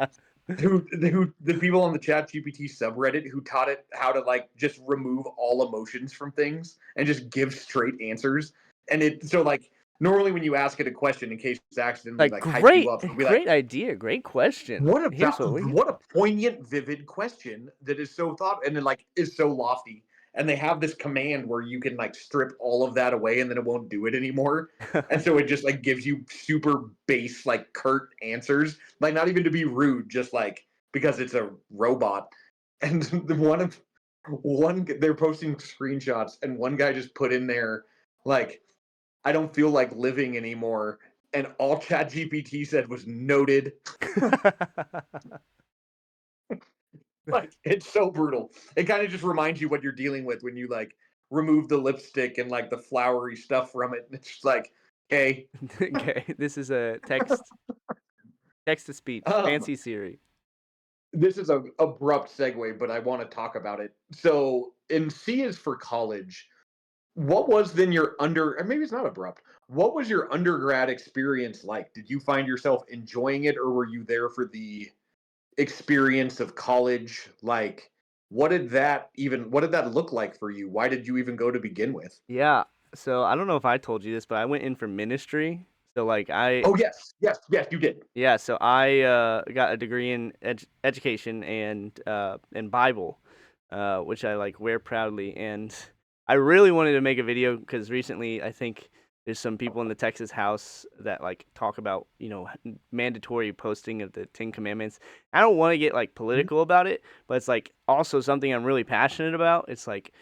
S2: the people on the Chat GPT subreddit who taught it how to like just remove all emotions from things and just give straight answers? And it so like normally when you ask it a question in case it's accidentally
S1: Like,
S2: hype you up, it'll be like,
S1: great idea, great question. Here's what we.
S2: what a poignant, vivid question that is so thought and then like is so lofty. And they have this command where you can like strip all of that away and then it won't do it anymore. And so it just like gives you super base, like curt answers, like not even to be rude, just like because it's a robot. And they're posting screenshots, and one guy just put in there like, I don't feel like living anymore. And all Chat GPT said was noted. Like it's so brutal. It kind of just reminds you what you're dealing with when you like remove the lipstick and like the flowery stuff from it. And it's just like, okay.
S1: Okay, this is a text to speech, fancy Siri.
S2: This is a abrupt segue, but I want to talk about it. So in C is for college. What was then your maybe it's not abrupt. What was your undergrad experience like? Did you find yourself enjoying it, or were you there for the experience of college? Like, what did that look like for you? Why did you even go to begin with?
S1: Yeah. So I don't know if I told you this, but I went in for ministry. So like
S2: Oh yes, you did.
S1: Yeah, so I got a degree in education and Bible. which I like wear proudly. And I really wanted to make a video because recently I think there's some people in the Texas House that like talk about, mandatory posting of the 10 Commandments. I don't want to get like political about it, but it's like also something I'm really passionate about. It's like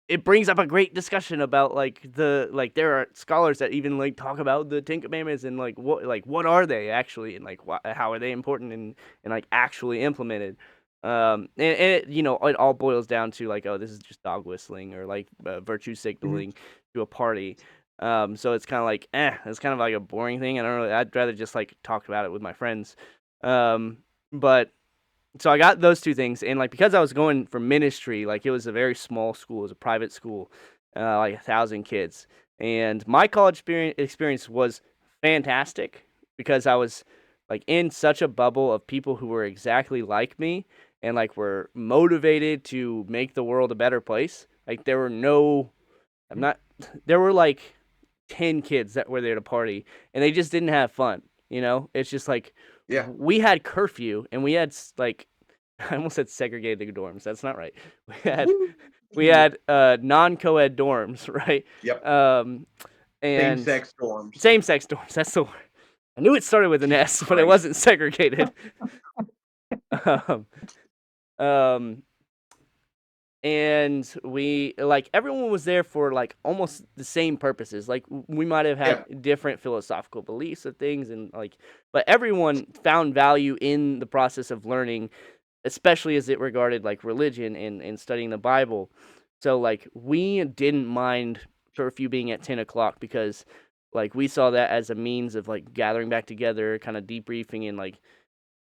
S1: it brings up a great discussion about there are scholars that even like talk about the 10 Commandments and what are they actually, and like how are they important and like actually implemented. And it all boils down to like, oh, this is just dog whistling or like virtue
S2: Mhm.
S1: signaling to a party. So it's kind of like, it's kind of like a boring thing. I'd rather just like talk about it with my friends. But so I got those two things, and like because I was going for ministry, like it was a very small school, it was a private school, like 1,000 kids, and my college experience was fantastic because I was like in such a bubble of people who were exactly like me and like were motivated to make the world a better place. Like there were no, I'm not, there were like 10 kids that were there to party, and they just didn't have fun. It's just like
S2: Yeah.
S1: we had curfew and we had like I almost said segregated dorms. That's not right. We
S2: Woo.
S1: had non-co-ed dorms, right?
S2: Yep.
S1: Um,
S2: Same
S1: and
S2: sex dorms.
S1: same-sex dorms. That's the word. I knew it started with an
S2: Jesus
S1: S, but it
S2: Christ.
S1: wasn't segregated. um, um, and we like everyone was there for like almost the same purposes. Like we might have
S2: Yeah.
S1: had different philosophical beliefs of things, and like, but everyone found value in the process of learning, especially as it regarded like religion and studying the Bible. So like we didn't mind curfew being at 10 o'clock because like we saw that as a means of like gathering back together, kind of debriefing and like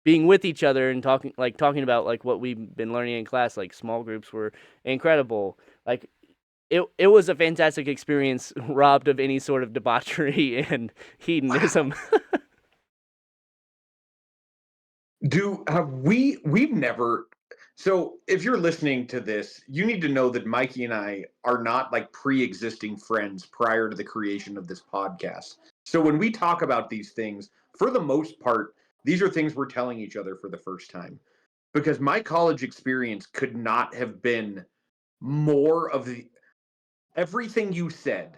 S1: being with each other and talking about like what we've been learning in class. Like small groups were incredible. Like it was a fantastic experience, robbed of any sort of debauchery and hedonism.
S2: We've never, so if you're listening to this, you need to know that Mikey and I are not like pre-existing friends prior to the creation of this podcast. So when we talk about these things, for the most part, these are things we're telling each other for the first time. Because my college experience could not have been more of the everything you said.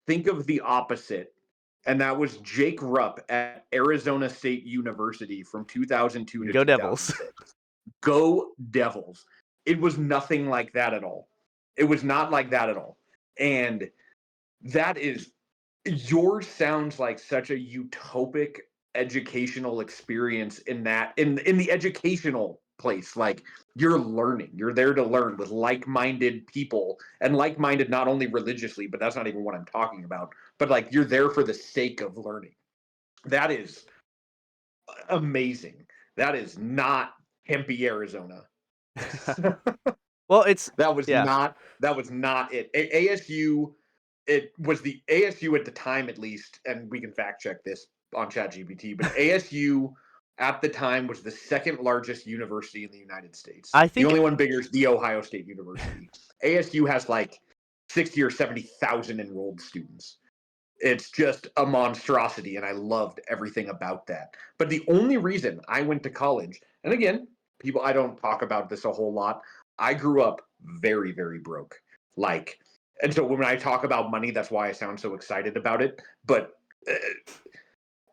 S2: Think of the opposite, and that was Jake Rupp at Arizona State University from 2002 to
S1: Go Devils.
S2: 2006. Go Devils. It was nothing like that at all. It was not like that at all. And that is, yours sounds like such a utopic educational experience in the educational place. Like you're there to learn with like-minded people, and like-minded not only religiously, but that's not even what I'm talking about, but like you're there for the sake of learning. That is amazing. That is not Tempe, Arizona.
S1: Well, it's
S2: That was
S1: yeah.
S2: not it. ASU, it was the ASU at the time, at least, and we can fact check this on Chat GPT, but ASU at the time was the second largest university in the United States.
S1: I
S2: The
S1: think
S2: only one bigger is the Ohio State University. ASU has like 60 or 70,000 enrolled students. It's just a monstrosity, and I loved everything about that. But the only reason I went to college, and again, people, I don't talk about this a whole lot. I grew up very, very broke. Like, and so when I talk about money, that's why I sound so excited about it. But uh,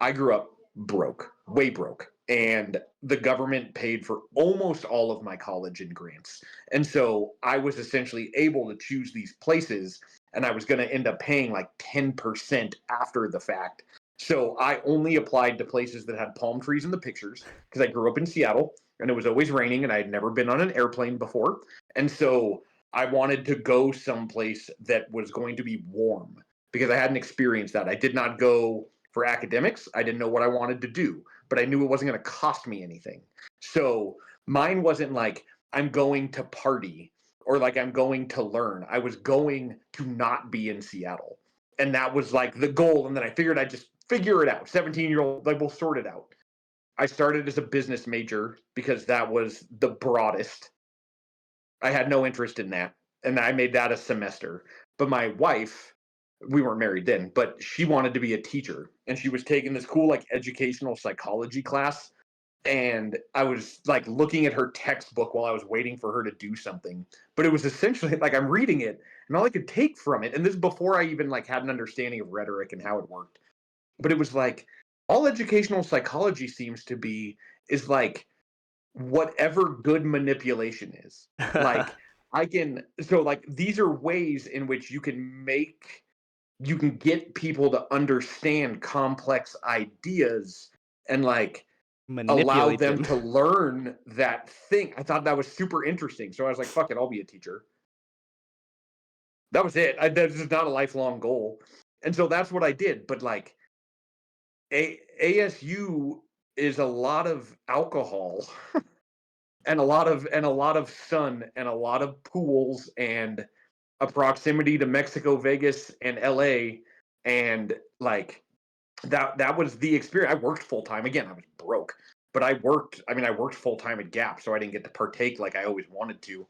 S2: I grew up broke, way broke. And the government paid for almost all of my college in grants. And so I was essentially able to choose these places, and I was going to end up paying like 10% after the fact. So I only applied to places that had palm trees in the pictures because I grew up in Seattle and it was always raining and I had never been on an airplane before. And so I wanted to go someplace that was going to be warm because I hadn't experienced that. I did not go for academics. I didn't know what I wanted to do, but I knew it wasn't going to cost me anything. So mine wasn't like I'm going to party or like I'm going to learn. I was going to not be in Seattle. And that was like the goal. And then I figured I'd just figure it out. 17-year-old, like we'll sort it out. I started as a business major because that was the broadest. I had no interest in that. And I made that a semester. But my wife, we weren't married then, but she wanted to be a teacher. And she was taking this cool, like, educational psychology class. and I was like looking at her textbook while I was waiting for her to do something. But it was essentially like I'm reading it, and all I could take from it, and this is before I even like had an understanding of rhetoric and how it worked. But it was like all educational psychology seems to be is like whatever good manipulation is. Like I can so like these are ways in which you can get people to understand complex ideas and like allow
S1: Manipulate
S2: them
S1: them.
S2: to learn that thing. I thought that was super interesting. So I was like, fuck it, I'll be a teacher. That was it. That is not a lifelong goal. And so that's what I did. But like ASU is a lot of alcohol and a lot of sun and a lot of pools and a proximity to Mexico, Vegas, and LA. And like that was the experience. I worked full time. Again, I was broke, but I worked full time at Gap, so I didn't get to partake like I always wanted to.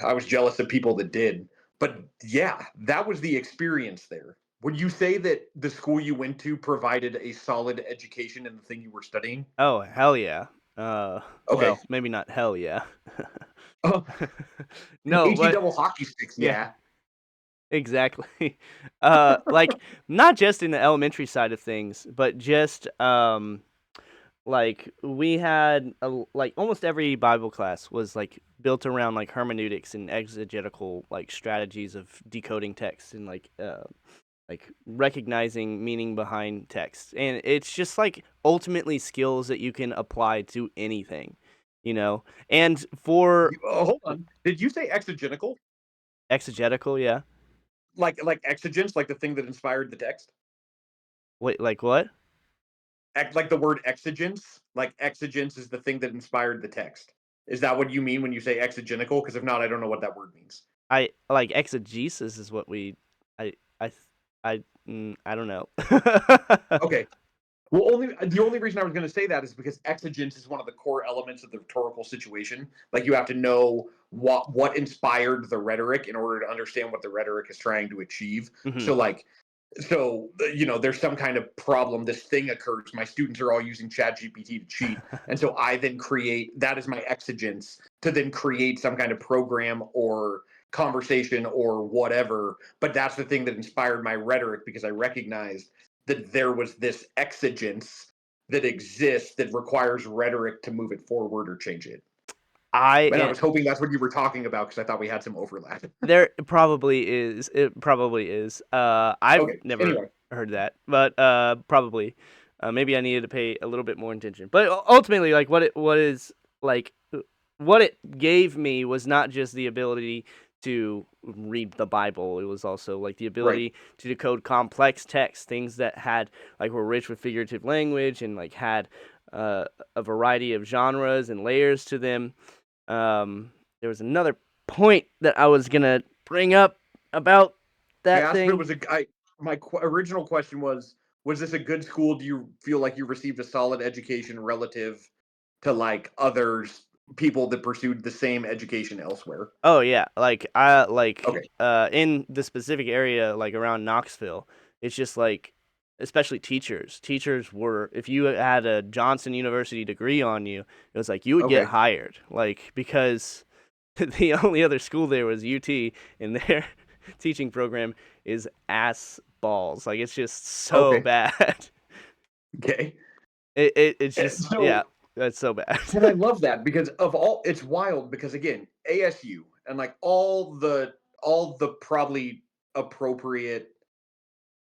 S2: I was jealous of people that did. But yeah, that was the experience there. Would you say that the school you went to provided a solid education in the thing you were studying?
S1: Oh, hell yeah.
S2: Okay.
S1: Well, maybe not hell yeah.
S2: Oh,
S1: No,
S2: HE
S1: but
S2: double hockey sticks,
S1: yeah,
S2: yeah.
S1: exactly. Like not just in the elementary side of things, but just like we had like almost every Bible class was like built around like hermeneutics and exegetical like strategies of decoding text and like recognizing meaning behind text. And it's just like ultimately skills that you can apply to anything, you know. And for
S2: Hold on. Did you say exegetical?
S1: exegetical, yeah.
S2: Like exigence, like the thing that inspired the text?
S1: Wait, like what?
S2: Like the word exigence? Like exigence is the thing that inspired the text. Is that what you mean when you say exegetical? Because if not, I don't know what that word means.
S1: I like exegesis is what we I I I don't know.
S2: Okay. Well, only the only reason I was going to say that is because exigence is one of the core elements of the rhetorical situation. Like you have to know what inspired the rhetoric in order to understand what the rhetoric is trying to achieve.
S1: Mhm.
S2: So like there's some kind of problem, this thing occurs, my students are all using Chat GPT to cheat, and so I then create that is my exigence to then create some kind of program or conversation or whatever. But that's the thing that inspired my rhetoric, because I recognized that there was this exigence that exists that requires rhetoric to move it forward or change it.
S1: I
S2: And I
S1: am
S2: was hoping that's what you were talking about, because I thought we had some overlap.
S1: There probably is. It probably is. I've
S2: Okay,
S1: never
S2: anyway.
S1: heard that, but probably. Maybe I needed to pay a little bit more attention. But ultimately, like what it gave me was not just the ability to read the Bible. It was also like the
S2: Right.
S1: ability to decode complex text, things that had like were rich with figurative language and like had uh, a variety of genres and layers to them. There was another point that I was gonna bring up about
S2: I
S1: that
S2: asked if it
S1: thing.
S2: was original question was this a good school? Do you feel like you received a solid education relative to like others, people that pursued the same education elsewhere?
S1: Oh yeah, like I
S2: Okay.
S1: in the specific area like around Knoxville, it's just like especially teachers. Teachers were if you had a Johnson University degree on you, it was like you would get
S2: Okay.
S1: hired. Like because the only other school there was UT and their teaching program is ass balls. Like it's just so
S2: Okay.
S1: bad.
S2: Okay.
S1: It's just yeah,
S2: So,
S1: that's so bad.
S2: and I love that because of all it's wild because again, ASU and like all the probably appropriate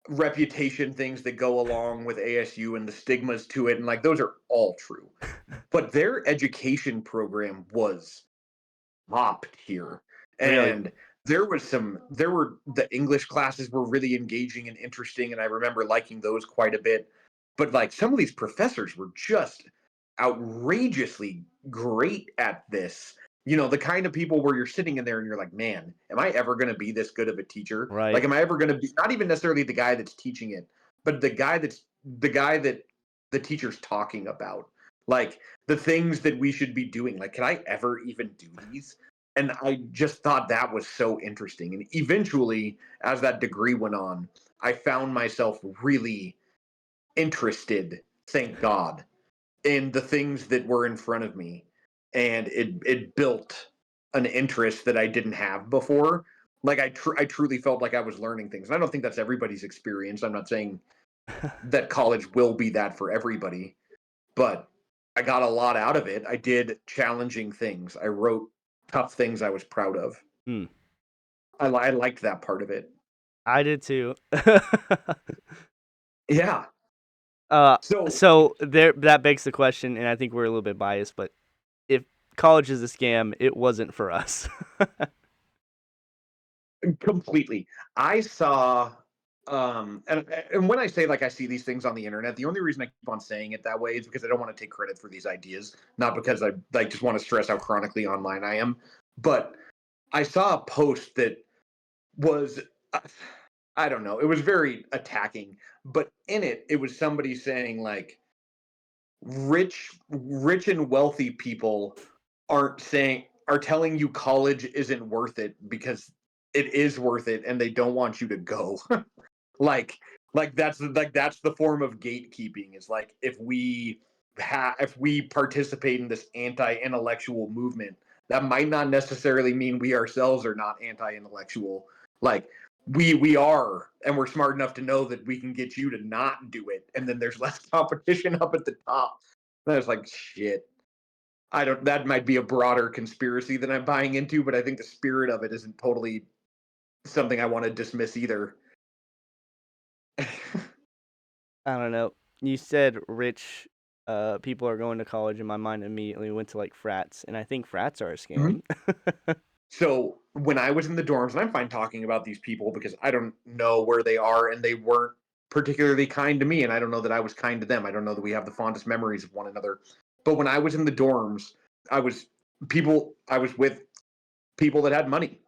S2: reputation things that go along with ASU and the stigmas to it, and like those are all true. But their education program was top tier.
S1: Really.
S2: And there were the English classes were really engaging and interesting, and I remember liking those quite a bit. But like some of these professors were just outrageously great at this. You know, the kind of people where you're sitting in there and you're like, man, am I ever going to be this good of a teacher? Like,
S1: Right.
S2: am I ever going to be not even necessarily the guy that's teaching it, but the guy that the teacher's talking about? Like, the things that we should be doing. Like, can I ever even do these? And I just thought that was so interesting. And eventually, as that degree went on, I found myself really interested, thank God, in the things that were in front of me, and it built an interest that I didn't have before. Like I truly felt like I was learning things. And I don't think that's everybody's experience. I'm not saying that college will be that for everybody, but I got a lot out of it. I did challenging things. I wrote tough things I was proud of.
S1: Hmm.
S2: I liked that part of it.
S1: I did too.
S2: Yeah.
S1: uh,
S2: So
S1: so there that begs the question, and I think we're a little bit biased, but if college is a scam, it wasn't for us.
S2: completely. I saw and when I say like I see these things on the internet, the only reason I keep on saying it that way is because I don't want to take credit for these ideas, not because I like just want to stress how chronically online I am. But I saw a post that was uh, I don't know, it was very attacking, but in it was somebody saying like rich and wealthy people are telling you college isn't worth it because it is worth it and they don't want you to go. like that's the form of gatekeeping. Is like if we participate in this anti-intellectual movement, that might not necessarily mean we ourselves are not anti-intellectual. Like we are, and we're smart enough to know that we can get you to not do it, and then there's less competition up at the top. And I was like, shit. I don't. That might be a broader conspiracy that I'm buying into, but I think the spirit of it isn't totally something I want to dismiss either.
S1: I don't know. You said rich people are going to college, and my mind immediately went to like frats, and I think frats are a
S2: Mhm.
S1: scam.
S2: So when I was in the dorms, and I'm fine talking about these people because I don't know where they are, and they weren't particularly kind to me, and I don't know that I was kind to them. I don't know that we have the fondest memories of one another. But when I was in the dorms, I was I was with people that had money.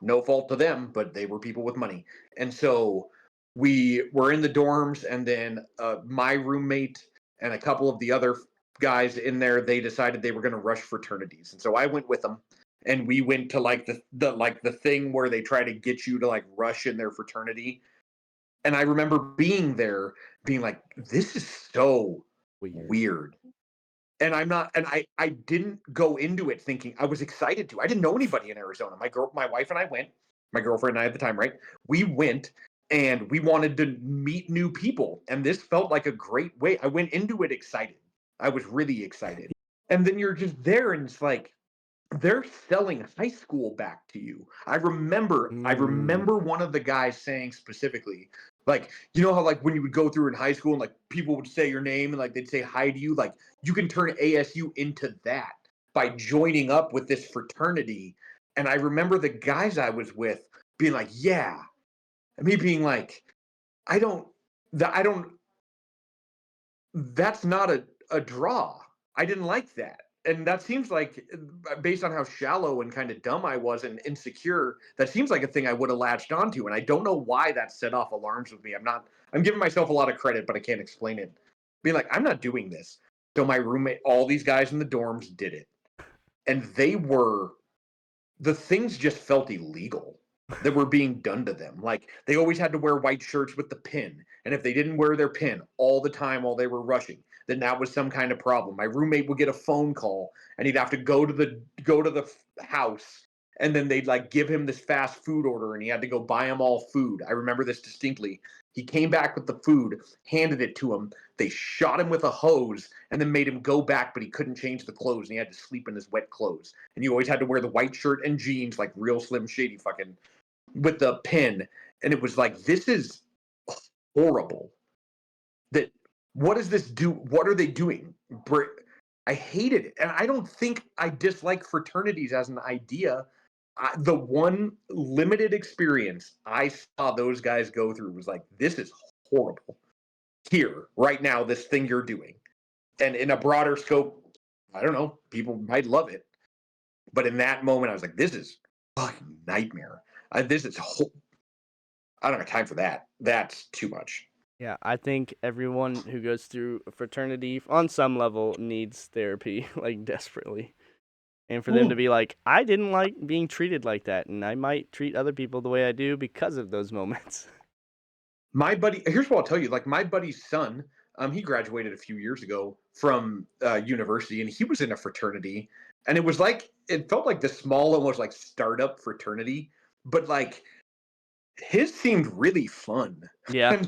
S2: No fault to them, but they were people with money. And so we were in the dorms, and then my roommate and a couple of the other guys in there, they decided they were going to rush fraternities, and so I went with them, and we went to like the thing where they try to get you to like rush in their fraternity. And I remember being there, being like, "This is so
S1: Weird.
S2: weird." And I'm not, and I didn't go into it thinking I was excited to. I didn't know anybody in Arizona. My wife and I went. My girlfriend and I at the time, right? We went and we wanted to meet new people, and this felt like a great way. I went into it excited. I was really excited, and then you're just there, and it's like they're selling high school back to you. I
S1: Mm.
S2: remember one of the guys saying specifically, like, you know how like when you would go through in high school and like people would say your name and like they'd say hi to you, like you can turn ASU into that by joining up with this fraternity. And I remember the guys I was with being like, yeah. And me being like, I don't I don't that's not a draw. I didn't like that. And that seems like, based on how shallow and kind of dumb I was and insecure, that seems like a thing I would have latched onto. And I don't know why that set off alarms with me. I'm giving myself a lot of credit, but I can't explain it. Being like, I'm not doing this. So my roommate, all these guys in the dorms did it. And the things just felt illegal that were being done to them. Like they always had to wear white shirts with the pin, and if they didn't wear their pin all the time while they were rushing, then that was some kind of problem. My roommate would get a phone call, and he'd have to go to the house, and then they'd like give him this fast food order, and he had to go buy them all food. I remember this distinctly. He came back with the food, handed it to him. They shot him with a hose and then made him go back, but he couldn't change the clothes, and he had to sleep in his wet clothes. And you always had to wear the white shirt and jeans, like real Slim Shady fucking, with the pin. And it was like, this is horrible. That what does this do? What are they doing? I hated it, and I don't think I dislike fraternities as an idea. The one limited experience I saw those guys go through was like, this is horrible. Here, right now, this thing you're doing, and in a broader scope, I don't know, people might love it, but in that moment, I was like, this is fucking nightmare. This is I don't have time for that. That's too much.
S1: Yeah, I think everyone who goes through a fraternity on some level needs therapy, like desperately. And for them to
S2: Ooh.
S1: be like, I didn't like being treated like that, and I might treat other people the way I do because of those moments.
S2: My buddy, here's what I'll tell you. Like my buddy's son, He graduated a few years ago from university, and he was in a fraternity, and it felt like the small, almost like startup fraternity, but like his seemed really fun.
S1: Yeah.
S2: And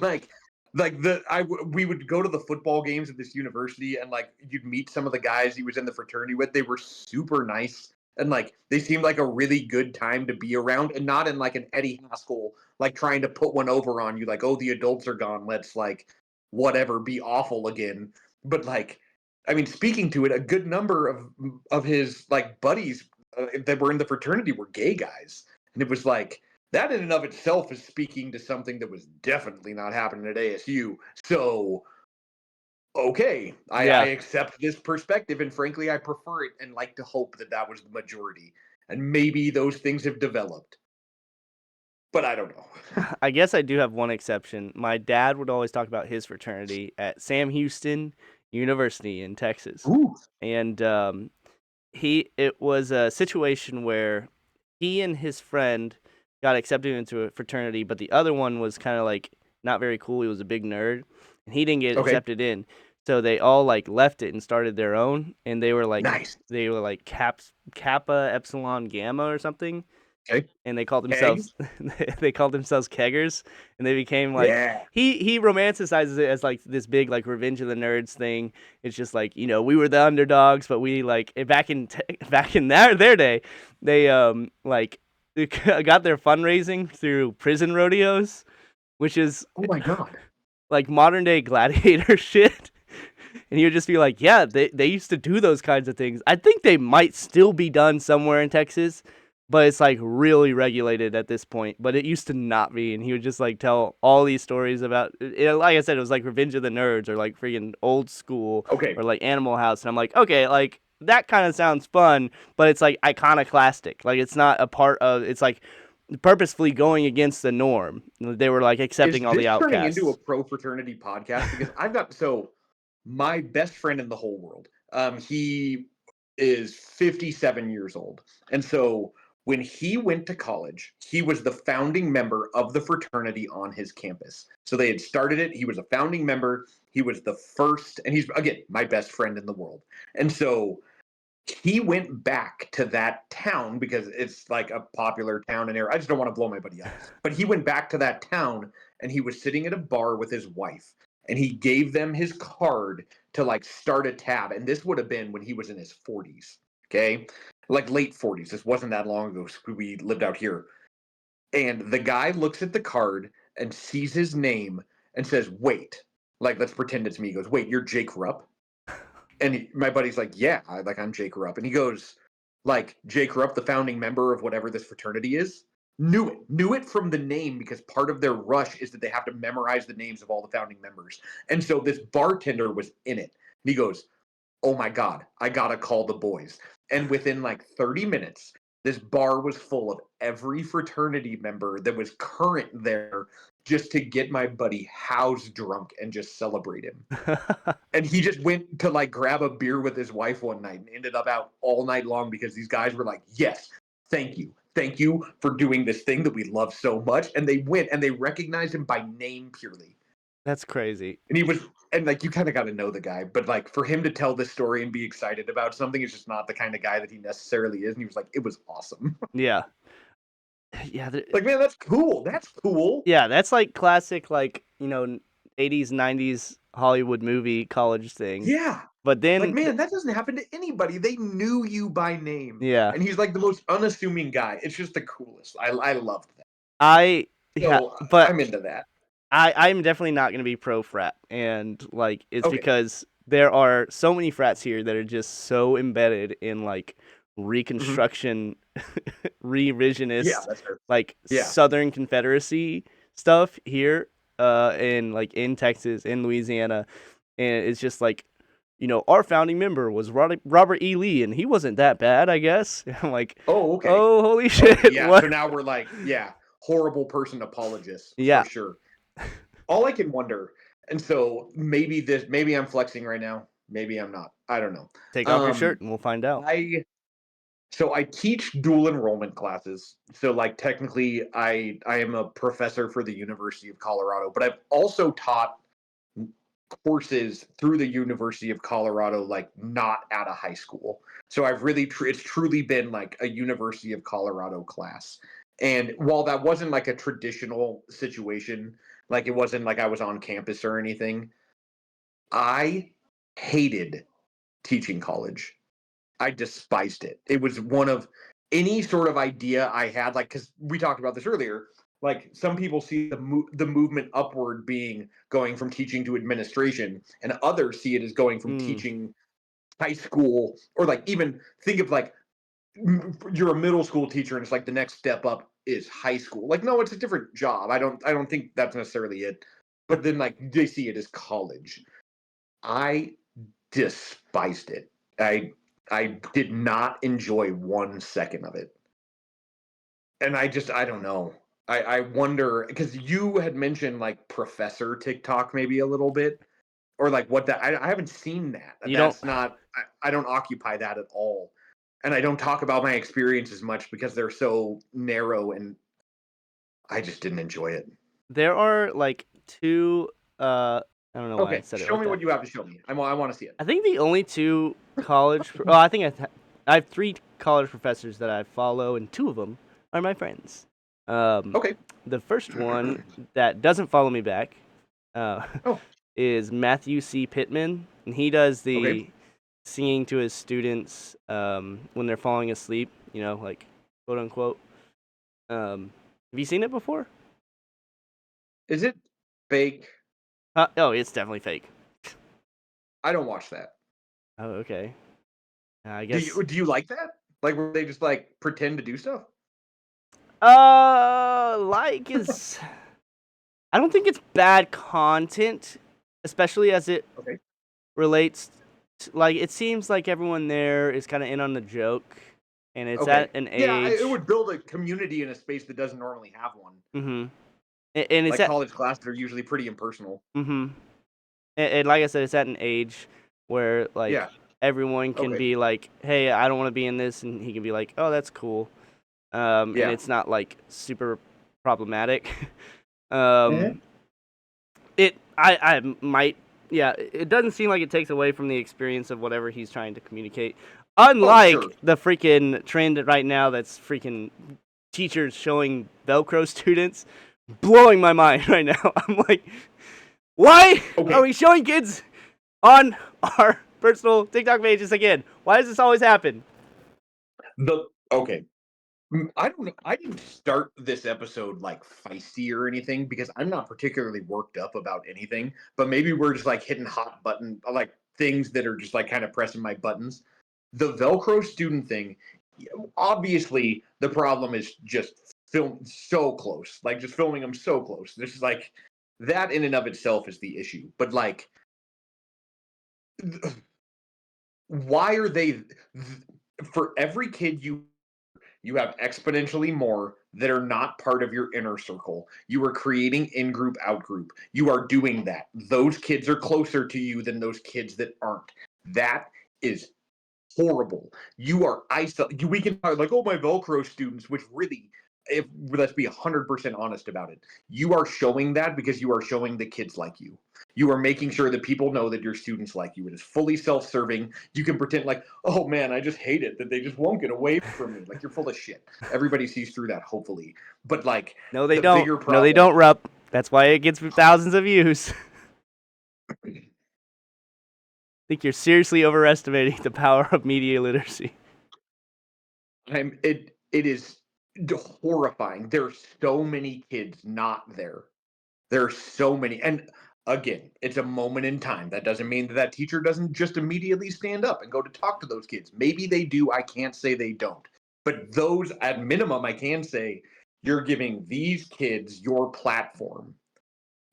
S2: we would go to the football games at this university, and like you'd meet some of the guys he was in the fraternity with. They were super nice, and like they seemed like a really good time to be around, and not in like an Eddie Haskell like trying to put one over on you, like, oh, the adults are gone, let's like whatever be awful again. But like, I mean, speaking to it, a good number of his like buddies that were in the fraternity were gay guys, and it was like that in and of itself is speaking to something that was definitely not happening at ASU. So, okay, I
S1: Yeah.
S2: accept this perspective, and frankly, I prefer it and like to hope that that was the majority. And maybe those things have developed, but I don't know.
S1: I guess I do have one exception. My dad would always talk about his fraternity at Sam Houston University in Texas.
S2: Ooh,
S1: And it was a situation where he and his friend got accepted into a fraternity, but the other one was kind of like not very cool. He was a big nerd, and he didn't get
S2: okay,
S1: accepted in. So they all like left it and started their own, and
S2: nice.
S1: they were like Kappa Epsilon Gamma or something,
S2: Okay,
S1: and they called
S2: eggs.
S1: themselves they called themselves keggers, and they became like
S2: Yeah.
S1: he romanticizes it as like this big like Revenge of the Nerds thing. It's just like, we were the underdogs, but we like back in their day, they like got their fundraising through prison rodeos, which is
S2: Oh my god.
S1: like modern day gladiator shit. And he would just be like, yeah, they used to do those kinds of things. I think they might still be done somewhere in Texas, but it's like really regulated at this point. But it used to not be. And he would just like tell all these stories about, like I said, it was like Revenge of the Nerds or like freaking Old School
S2: Okay.
S1: or like Animal House. And I'm like, okay, like that kind of sounds fun, but it's like iconoclastic. Like it's not a part of, it's like purposefully going against the norm. They were like
S2: Is
S1: accepting all
S2: this
S1: the
S2: turning into a
S1: outcasts.
S2: pro fraternity podcast? Because my best friend in the whole world. He is 57 years old. And so when he went to college, he was the founding member of the fraternity on his campus. So they had started it. He was a founding member. He was the first, and he's, again, my best friend in the world. And so he went back to that town because it's like a popular town in there. I just don't want to blow my buddy up. But he went back to that town, and he was sitting at a bar with his wife, and he gave them his card to like start a tab. And this would have been when he was in his 40s. Okay. Like late 40s. This wasn't that long ago. We lived out here. And the guy looks at the card and sees his name and says, wait, like, let's pretend it's me. He goes, wait, you're Jake Rupp? And my buddy's like, yeah, I'm Jake Rupp. And he goes, like, Jake Rupp, the founding member of whatever this fraternity is, knew it from the name because part of their rush is that they have to memorize the names of all the founding members. And so this bartender was in it. And he goes, oh my God, I gotta call the boys. And within like 30 minutes, this bar was full of every fraternity member that was current there just to get my buddy house drunk and just celebrate him. And he just went to like grab a beer with his wife one night and ended up out all night long because these guys were like, yes, thank you. Thank you for doing this thing that we love so much. And they went and they recognized him by name purely.
S1: That's crazy.
S2: And he was, and like, you kind of got to know the guy, but like for him to tell this story and be excited about something is just not the kind of guy that he necessarily is. And he was like, it was awesome.
S1: Yeah. Yeah.
S2: Like, man, that's cool. That's cool.
S1: Yeah, that's like classic, like, 80s, 90s Hollywood movie college thing.
S2: Yeah.
S1: But then,
S2: Like, man, that doesn't happen to anybody. They knew you by name.
S1: yeah,
S2: And he's like the most unassuming guy. It's just the coolest. I loved that.
S1: yeah,
S2: So
S1: but
S2: I'm into that.
S1: I'm definitely not going to be pro frat. And, like, it's
S2: Okay.
S1: because there are so many frats here that are just so embedded in, like, Reconstruction, revisionist,
S2: Yeah, that's fair.
S1: like,
S2: Yeah.
S1: Southern Confederacy stuff here, in Texas, in Louisiana. And it's just like, our founding member was Robert E. Lee, and he wasn't that bad, I guess. I'm like,
S2: Oh, okay.
S1: oh, holy shit.
S2: Yeah.
S1: What?
S2: So now we're like, yeah, horrible person apologists.
S1: Yeah.
S2: For sure. All I can wonder, and so maybe I'm flexing right now. Maybe I'm not. I don't know.
S1: Take off your shirt and we'll find out.
S2: I teach dual enrollment classes. So like technically I am a professor for the University of Colorado, but I've also taught courses through the University of Colorado, like not at a high school. So I've really, it's truly been like a University of Colorado class. And while that wasn't like a traditional situation, like it wasn't like I was on campus or anything, I hated teaching college. I despised it. It was one of any sort of idea I had, like, because we talked about this earlier. Like some people see the movement upward being going from teaching to administration, and others see it as going from teaching high school, or like even think of like you're a middle school teacher and it's like the next step up is high school. Like no, it's a different job. I don't think that's necessarily it. But then like they see it as college. I despised it. I did not enjoy 1 second of it. And I don't know. I wonder, because you had mentioned like professor TikTok maybe a little bit, or like what that I haven't seen that.
S1: You don't.
S2: That's not I don't occupy that at all. And I don't talk about my experience as much because they're so narrow, and I just didn't enjoy it.
S1: There are like two. I don't know why I
S2: Okay,
S1: said it
S2: show
S1: like
S2: me
S1: that.
S2: what you have to show me. I want to see it.
S1: I think the only two college. Well, I think I have 3 college professors that I follow, and 2 of them are my friends.
S2: Okay.
S1: The first one that doesn't follow me back
S2: Oh.
S1: is Matthew C. Pittman, and he does the
S2: Okay.
S1: singing to his students when they're falling asleep, like quote unquote. Have you seen it before?
S2: Is it fake?
S1: Oh, it's definitely fake.
S2: I don't watch that.
S1: Oh, okay. I
S2: Do
S1: guess.
S2: you like that? Like where they just like pretend to do stuff?
S1: Like is. I don't think it's bad content, especially as it
S2: Okay.
S1: relates. Like it seems like everyone there is kind of in on the joke, and it's
S2: Okay.
S1: at an
S2: Yeah,
S1: age.
S2: it would build a community in a space that doesn't normally have one.
S1: Mm-hmm. And it's
S2: Like
S1: at.
S2: college classes are usually pretty impersonal.
S1: Mm-hmm. And like I said, it's at an age where like
S2: Yeah.
S1: everyone can
S2: Okay.
S1: be like, "Hey, I don't want to be in this," and he can be like, "Oh, that's cool." And
S2: Yeah.
S1: it's not like super problematic.
S2: Mhm.
S1: I might, yeah, it doesn't seem like it takes away from the experience of whatever he's trying to communicate. Unlike
S2: sure.
S1: the freaking trend right now that's freaking teachers showing Velcro students, blowing my mind right now. I'm like, why
S2: Okay.
S1: are we showing kids on our personal TikTok pages again? Why does this always happen?
S2: Okay. I don't know. I didn't start this episode like feisty or anything because I'm not particularly worked up about anything. But maybe we're just like hitting hot button, like things that are just like kind of pressing my buttons. The Velcro student thing, obviously, the problem is just film so close, like just filming them so close. This is like that in and of itself is the issue. But like, why are they for every kid you have exponentially more that are not part of your inner circle. You are creating in-group, out-group. You are doing that. Those kids are closer to you than those kids that aren't. That is horrible. You are isolated. We can talk like, oh, my Velcro students, which really, if let's be 100% honest about it, you are showing that because you are showing the kids like you. You are making sure that people know that your students like you. It is fully self-serving. You can pretend like, oh man, I just hate it that they just won't get away from me. Like you're full of shit. Everybody sees through that, hopefully. But like,
S1: No, they
S2: the
S1: don't.
S2: bigger
S1: No, they
S2: problem-
S1: don't, Rupp. That's why it gets thousands of views. I think you're seriously overestimating the power of media literacy.
S2: It is horrifying. There's so many kids not there. There's so many, and again, it's a moment in time. That doesn't mean that that teacher doesn't just immediately stand up and go to talk to those kids. Maybe they do. I can't say they don't. But those, at minimum, I can say you're giving these kids your platform,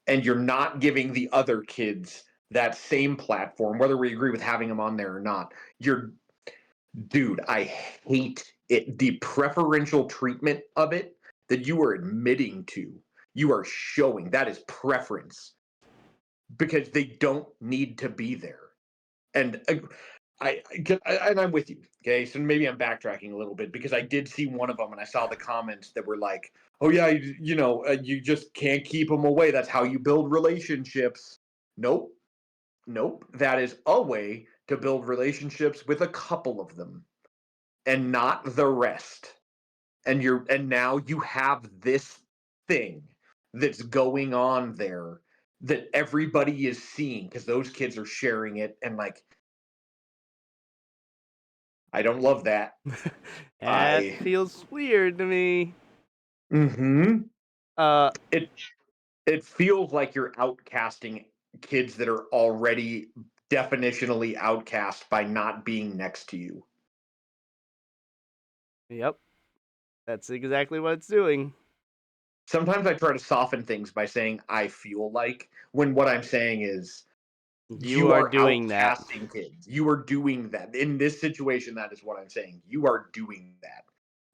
S2: and you're not giving the other kids that same platform, whether we agree with having them on there or not. Dude, I hate it. The preferential treatment of it that you are admitting to, you are showing that is preference because they don't need to be there. And and I'm with you. Okay, so maybe I'm backtracking a little bit because I did see one of them and I saw the comments that were like, "Oh yeah, you just can't keep them away. That's how you build relationships." Nope. Nope. That is a way to build relationships with a couple of them and not the rest. And now you have this thing that's going on there that everybody is seeing because those kids are sharing it, and like, I don't love that.
S1: That
S2: I
S1: feels weird to me.
S2: mm-hmm.
S1: Uh,
S2: It it feels like you're outcasting kids that are already definitionally outcast by not being next to you.
S1: yep, that's exactly what it's doing.
S2: Sometimes I try to soften things by saying I feel like, when what I'm saying is
S1: You
S2: you
S1: are
S2: are
S1: doing that.
S2: outcasting kids. You are doing that. In this situation, that is what I'm saying. You are doing that.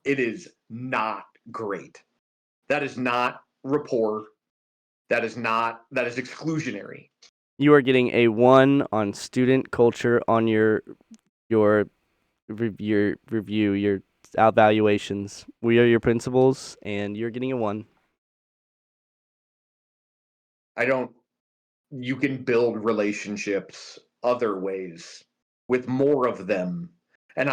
S2: It is not great. That is not rapport. That is exclusionary.
S1: You are getting a 1 on student culture on your your review, your evaluations. We are your principals, and you're getting a 1.
S2: I don't You can build relationships other ways with more of them. And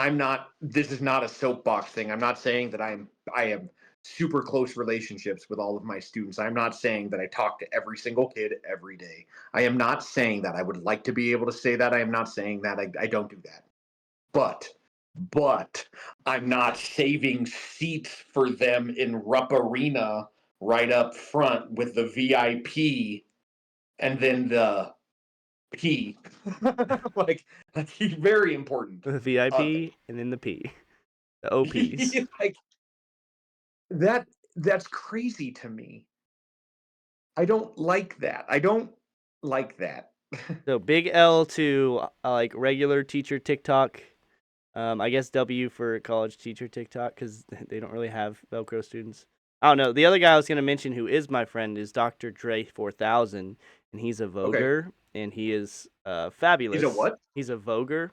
S2: this is not a soapbox thing. I'm not saying that I have super close relationships with all of my students. I'm not saying that I talk to every single kid every day. I am not saying that. I would like to be able to say that. I am not saying that. I don't do that. But I'm not saving seats for them in Rupp Arena right up front with the VIP and then the P. like he's very important.
S1: The
S2: Uh,
S1: VIP and then the P. The OPs.
S2: like that's crazy to me. I don't like that. I don't like that.
S1: So big L to like regular teacher TikTok. I guess W for college teacher TikTok because they don't really have Velcro students. I don't know. The other guy I was going to mention who is my friend is Dr. Dre 4000, and he's a
S2: Okay.
S1: voguer, and he is
S2: He's
S1: fabulous.
S2: a what?
S1: He's a voguer.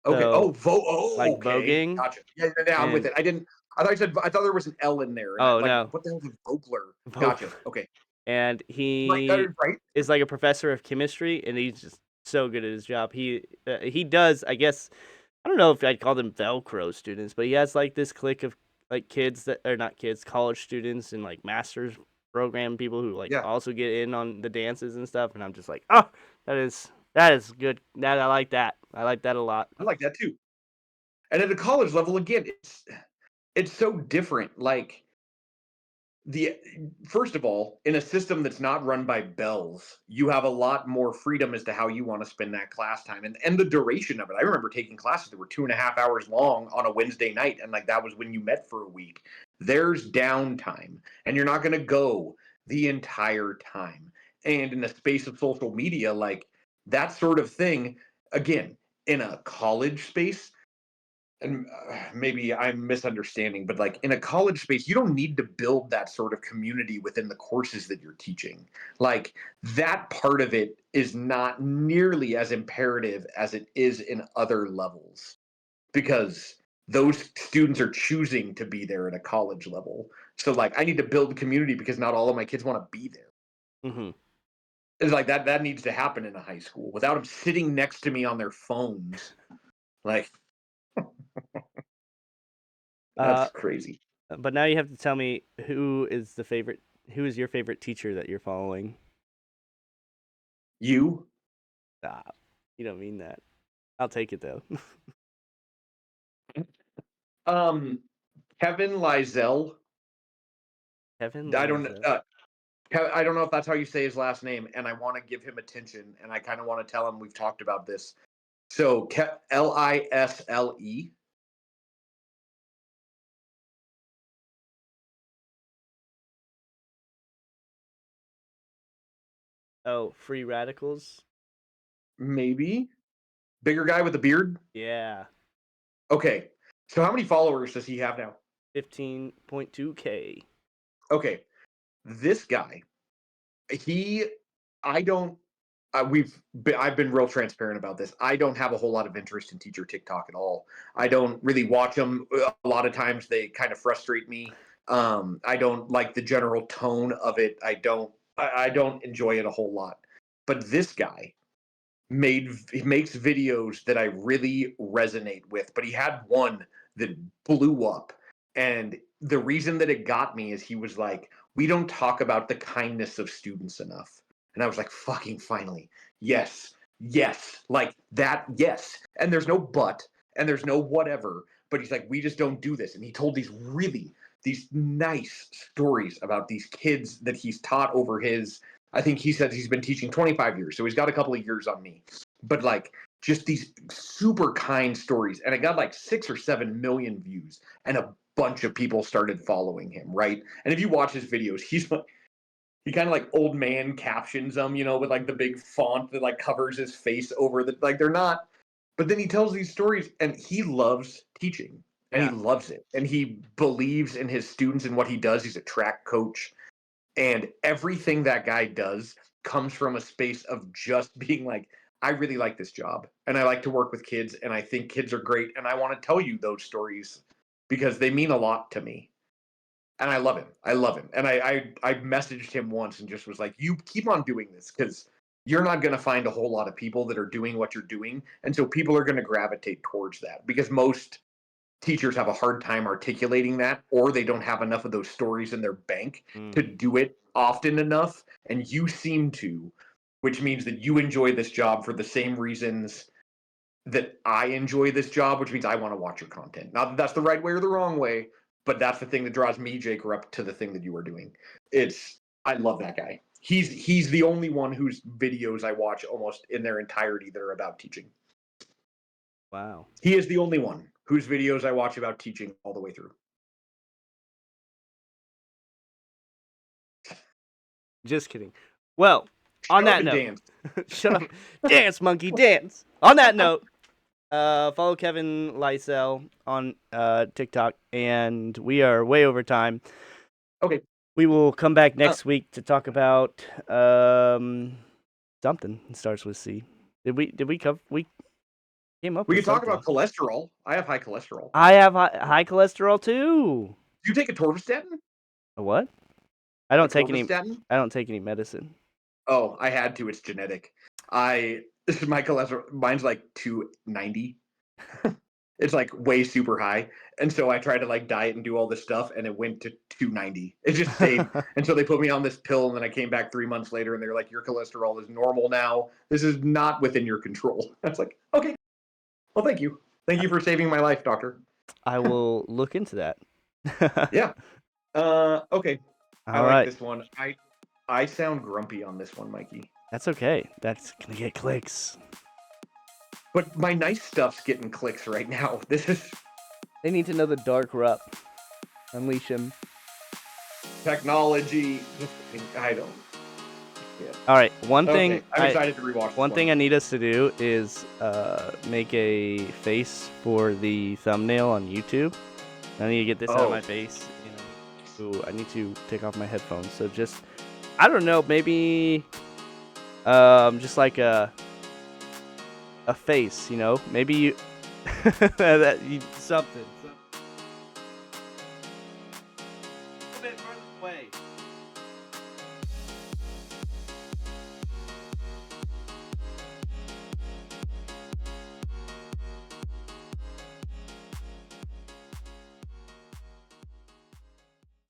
S2: Okay.
S1: So,
S2: Oh,
S1: like
S2: okay.
S1: voguing.
S2: Gotcha. Yeah, I'm with
S1: And
S2: it. I didn't. I thought there was an L in there, and I
S1: oh,
S2: like,
S1: no.
S2: what the hell is a vocler?
S1: Vogue.
S2: Gotcha. Okay.
S1: And
S2: Right.
S1: he
S2: Right.
S1: is like a professor of chemistry, and he's just so good at his job. He does, I guess, I don't know if I'd call them Velcro students, but he has like this clique of like kids that are not kids, college students and like master's program people who like
S2: Yeah.
S1: also get in on the dances and stuff. And I'm just like, oh, that is good. That I like that. I like that a lot.
S2: I like that too. And at a college level, again, it's so different. Like, the first of all, in a system that's not run by bells, you have a lot more freedom as to how you want to spend that class time and the duration of it. I remember taking classes that were 2.5 hours long on a Wednesday night, and like that was when you met for a week. There's downtime, and you're not going to go the entire time. And in the space of social media, like that sort of thing, again, in a college space, and maybe I'm misunderstanding, but like in a college space, you don't need to build that sort of community within the courses that you're teaching. Like that part of it is not nearly as imperative as it is in other levels because those students are choosing to be there at a college level. So like I need to build community because not all of my kids want to be there.
S1: Hmm.
S2: It's like that needs to happen in a high school without them sitting next to me on their phones. Like
S1: Uh,
S2: that's crazy.
S1: but now you have to tell me who is your favorite teacher that you're following?
S2: You
S1: Stop. You don't mean that. I'll take it though.
S2: Um, Kevin Liesel.
S1: Kevin
S2: I don't.
S1: Liza.
S2: I don't know if that's how you say his last name, and I want to give him attention, and I kind of want to tell him we've talked about this. So Lisle.
S1: Oh, free radicals.
S2: Maybe bigger guy with a beard.
S1: Yeah,
S2: Okay. So how many followers does he have now?
S1: 15.2K.
S2: Okay, this guy. He. I don't. I've been real transparent about this. I don't have a whole lot of interest in teacher TikTok at all. I don't really watch them. A lot of times they kind of frustrate me. I don't like the general tone of it. I don't enjoy it a whole lot. But this guy he makes videos that I really resonate with, but he had one that blew up. And the reason that it got me is he was like, we don't talk about the kindness of students enough. And I was like, fucking finally. Yes. Yes. Like that. Yes. And there's no but, and there's no whatever, but he's like, we just don't do this. And he told these nice stories about these kids that he's taught over I think he said he's been teaching 25 years. So he's got a couple of years on me, but like just these super kind stories. And it got like 6 or 7 million views, and a bunch of people started following him. Right. And if you watch his videos, he kind of like old man captions them, with like the big font that like covers his face over like they're not, but then he tells these stories and he loves teaching and he
S1: Yeah.
S2: loves it. And he believes in his students and what he does. He's a track coach. And everything that guy does comes from a space of just being like, I really like this job and I like to work with kids and I think kids are great. And I want to tell you those stories because they mean a lot to me. And I love him. I love him. And I messaged him once and just was like, you keep on doing this because you're not going to find a whole lot of people that are doing what you're doing. And so people are going to gravitate towards that because most teachers have a hard time articulating that, or they don't have enough of those stories in their bank to do it often enough. And you seem to, which means that you enjoy this job for the same reasons that I enjoy this job, which means I want to watch your content. Not that that's the right way or the wrong way, but that's the thing that draws me, Jake, up to the thing that you are doing. I love that guy. He's the only one whose videos I watch almost in their entirety that are about teaching.
S1: Wow.
S2: He is the only one whose videos I watch about teaching all the way through.
S1: Just kidding. Well, on that note,
S2: Dance.
S1: shut up, dance, monkey, dance. On that note, follow Kevin Lysell on TikTok, and we are way over time.
S2: Okay.
S1: We will come back next week to talk about something. It starts with C. Did we cover? We came up.
S2: We
S1: with
S2: can talk
S1: something.
S2: about cholesterol. I have high cholesterol.
S1: I have high cholesterol too.
S2: Do you take a torvastatin?
S1: A what? I don't take any medicine.
S2: Oh, I had to. It's genetic. My cholesterol, mine's like 290. It's like way super high. And so I tried to like diet and do all this stuff and it went to 290. It just stayed. And so they put me on this pill and then I came back 3 months later and they're like, your cholesterol is normal now. This is not within your control. I was like, okay. Well, thank you. Thank you for saving my life, doctor.
S1: I will look into that.
S2: Yeah. Okay. I
S1: All
S2: like
S1: right.
S2: this one. I sound grumpy on this one, Mikey.
S1: That's okay. That's gonna get clicks.
S2: But my nice stuff's getting clicks right now.
S1: They need to know the dark Rupp. Unleash him.
S2: Technology. I don't. Yeah.
S1: All right. One thing.
S2: I'm excited to rewatch.
S1: One thing I need us to do is make a face for the thumbnail on YouTube. I need to get this out of my face. Ooh, I need to take off my headphones. So just, I don't know, maybe, just like a face, maybe you, something. A little bit further away.